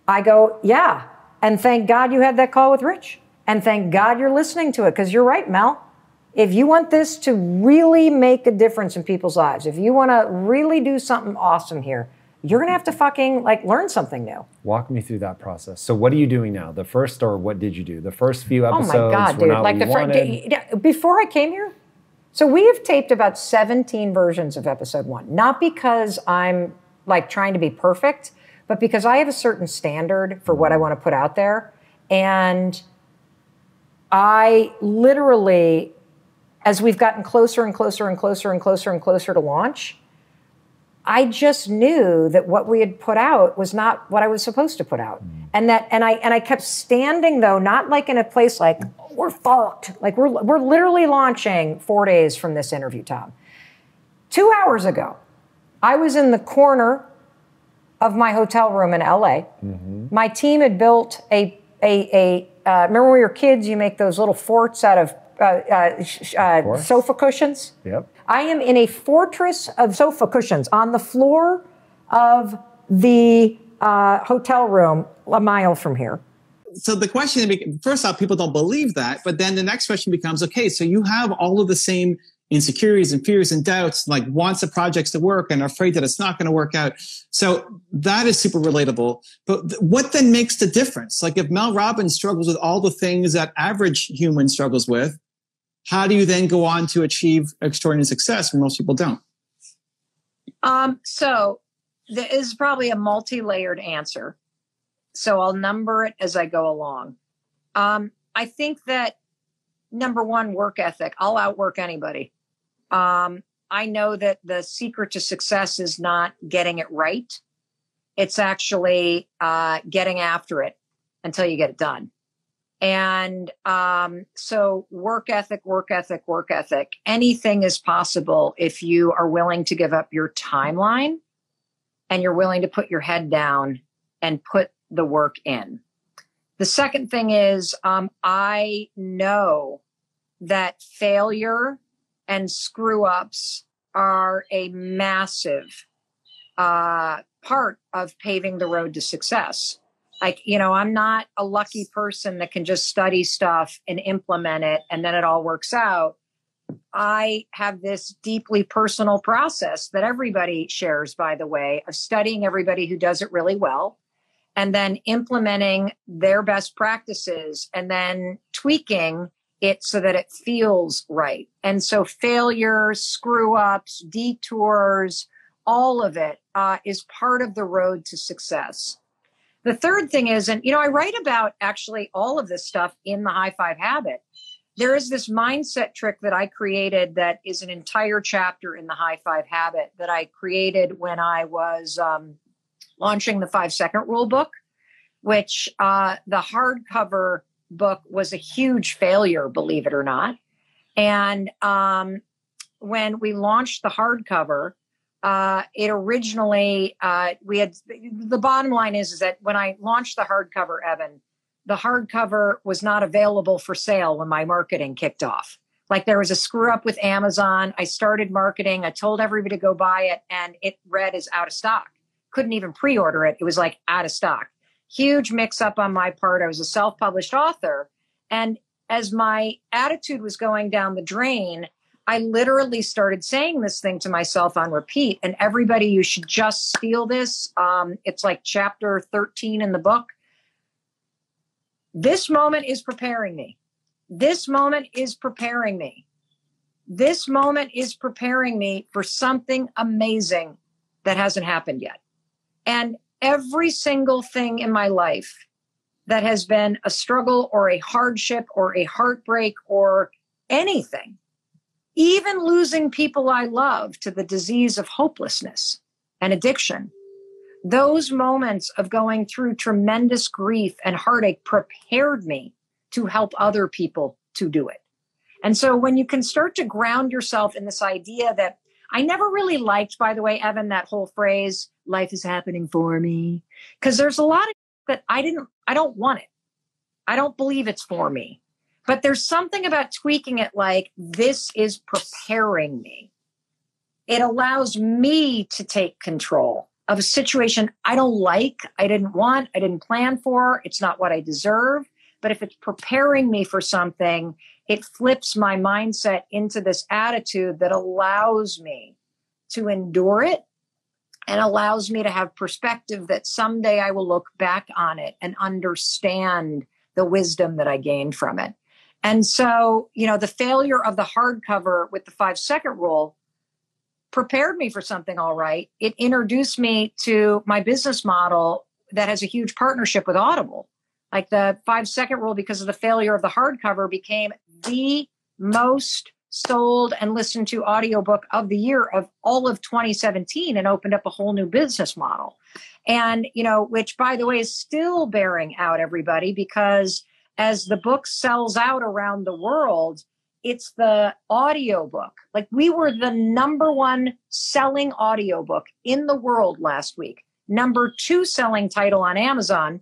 I go, yeah. And thank God you had that call with Rich. And thank God you're listening to it. Because you're right, Mel. If you want this to really make a difference in people's lives, if you want to really do something awesome here, you're going to have to fucking like learn something new. Walk me through that process. So what are you doing now? The first, or what did you do? The first few episodes oh my God, were dude. not Like before I came here, so we have taped about 17 versions of episode 1. Not because I'm like trying to be perfect, but because I have a certain standard for what I want to put out there. And I literally, as we've gotten closer and closer and closer and closer and closer to launch, I just knew that what we had put out was not what I was supposed to put out. And I kept standing though, not like in a place like, oh, we're fucked. Like we're literally launching 4 days from this interview, Tom. 2 hours ago, I was in the corner of my hotel room in LA. Mm-hmm. My team had built remember when we were kids, you make those little forts out of sofa cushions? Yep. I am in a fortress of sofa cushions on the floor of the hotel room a mile from here. So the question, first off, people don't believe that, but then the next question becomes, okay, so you have all of the same insecurities and fears and doubts, like wants the projects to work and are afraid that it's not going to work out. So that is super relatable. But what then makes the difference? Like if Mel Robbins struggles with all the things that average human struggles with, how do you then go on to achieve extraordinary success when most people don't? So there is probably a multi-layered answer. So I'll number it as I go along. I think that number one, work ethic. I'll outwork anybody. I know that the secret to success is not getting it right. It's actually getting after it until you get it done. And so work ethic. Anything is possible if you are willing to give up your timeline and you're willing to put your head down and put the work in. The second thing is I know that failure and screw ups are a massive part of paving the road to success. Like, I'm not a lucky person that can just study stuff and implement it and then it all works out. I have this deeply personal process that everybody shares, by the way, of studying everybody who does it really well and then implementing their best practices and then tweaking it so that it feels right. And so failure, screw ups, detours, all of it is part of the road to success. The third thing is, and I write about actually all of this stuff in the High Five Habit. There is this mindset trick that I created that is an entire chapter in the High Five Habit that I created when I was launching the 5-Second Rule book, which the hardcover book was a huge failure, believe it or not. And when we launched the hardcover, it originally, the bottom line is that when I launched the hardcover, Evan, the hardcover was not available for sale when my marketing kicked off. Like there was a screw up with Amazon. I started marketing. I told everybody to go buy it, and it read as out of stock. Couldn't even pre-order it. It was like out of stock. Huge mix up on my part. I was a self-published author. And as my attitude was going down the drain, I literally started saying this thing to myself on repeat. And everybody, you should just steal this. It's like chapter 13 in the book. This moment is preparing me. This moment is preparing me. This moment is preparing me for something amazing that hasn't happened yet. And every single thing in my life that has been a struggle or a hardship or a heartbreak or anything, even losing people I love to the disease of hopelessness and addiction, those moments of going through tremendous grief and heartache prepared me to help other people to do it. And so when you can start to ground yourself in this idea that I never really liked, by the way, Evan, that whole phrase, life is happening for me, because there's a lot of that I don't want it. I don't believe it's for me. But there's something about tweaking it like this is preparing me. It allows me to take control of a situation I don't like, I didn't want, I didn't plan for, it's not what I deserve. But if it's preparing me for something, it flips my mindset into this attitude that allows me to endure it and allows me to have perspective that someday I will look back on it and understand the wisdom that I gained from it. And so, the failure of the hardcover with the 5-second rule prepared me for something all right. It introduced me to my business model that has a huge partnership with Audible. Like the 5-second rule, because of the failure of the hardcover, became the most sold and listened to audiobook of the year of all of 2017 and opened up a whole new business model. And, which, by the way, is still bearing out, everybody, because as the book sells out around the world, it's the audiobook. Like we were the number 1 selling audiobook in the world last week, number 2 selling title on Amazon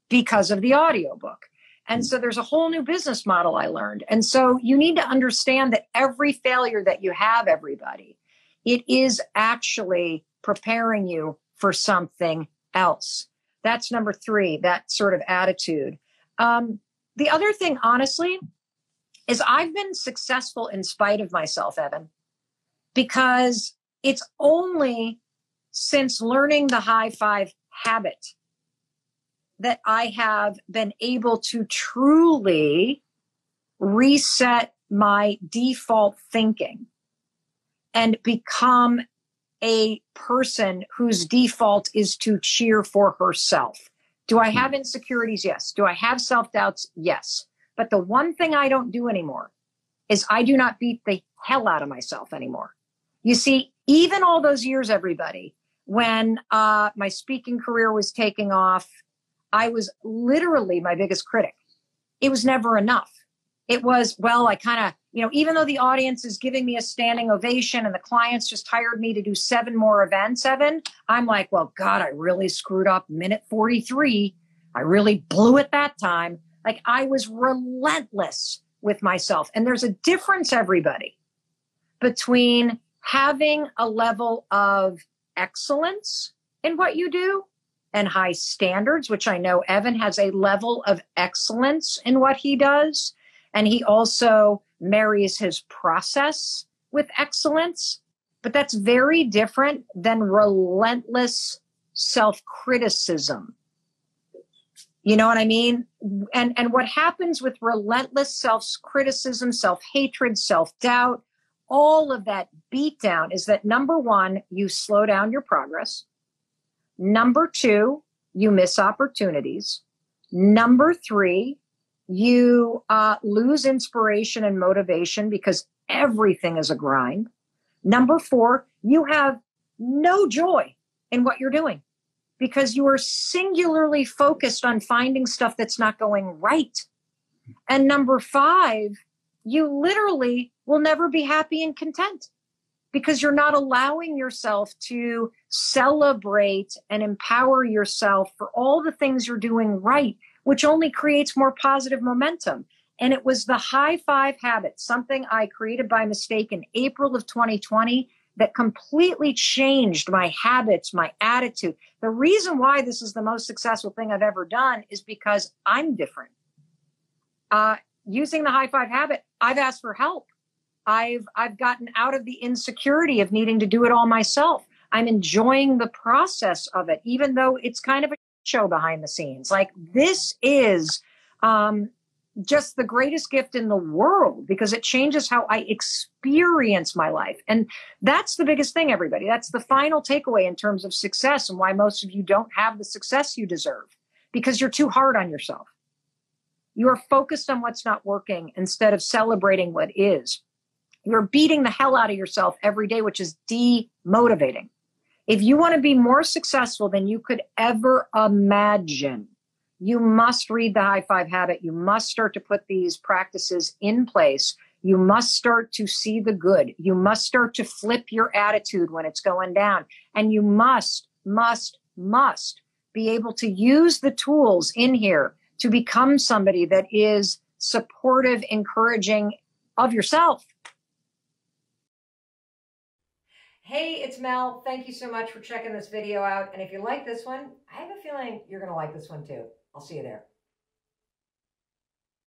because of the audiobook. And so there's a whole new business model I learned. And so you need to understand that every failure that you have, everybody, it is actually preparing you for something else. That's number 3, that sort of attitude. The other thing, honestly, is I've been successful in spite of myself, Evan, because it's only since learning the high 5 habit that I have been able to truly reset my default thinking and become a person whose default is to cheer for herself. Do I have insecurities? Yes. Do I have self-doubts? Yes. But the one thing I don't do anymore is I do not beat the hell out of myself anymore. You see, even all those years, everybody, when my speaking career was taking off, I was literally my biggest critic. It was never enough. It was, well, I kind of, even though the audience is giving me a standing ovation and the clients just hired me to do 7 more events, Evan, I'm like, well, God, I really screwed up minute 43. I really blew it that time. Like I was relentless with myself. And there's a difference, everybody, between having a level of excellence in what you do and high standards, which I know Evan has a level of excellence in what he does. And he also marries his process with excellence. But that's very different than relentless self-criticism. You know what I mean? And what happens with relentless self-criticism, self-hatred, self-doubt, all of that beatdown is that, number 1, you slow down your progress. Number 2, you miss opportunities. Number 3, you lose inspiration and motivation because everything is a grind. Number 4, you have no joy in what you're doing because you are singularly focused on finding stuff that's not going right. And number 5, you literally will never be happy and content because you're not allowing yourself to celebrate and empower yourself for all the things you're doing right, which only creates more positive momentum. And it was the high five habit, something I created by mistake in April of 2020, that completely changed my habits, my attitude. The reason why this is the most successful thing I've ever done is because I'm different. Using the high five habit, I've asked for help. I've gotten out of the insecurity of needing to do it all myself. I'm enjoying the process of it, even though it's kind of a show behind the scenes. Like, this is just the greatest gift in the world, because it changes how I experience my life. And that's the biggest thing, everybody. That's the final takeaway in terms of success, and why most of you don't have the success you deserve, because you're too hard on yourself. You are focused on what's not working instead of celebrating what is. You're beating the hell out of yourself every day, which is demotivating. If you want to be more successful than you could ever imagine, you must read the high five habit. You must start to put these practices in place. You must start to see the good. You must start to flip your attitude when it's going down. And you must be able to use the tools in here to become somebody that is supportive, encouraging of yourself. Hey, it's Mel. Thank you so much for checking this video out. And if you like this one, I have a feeling you're going to like this one too. I'll see you there.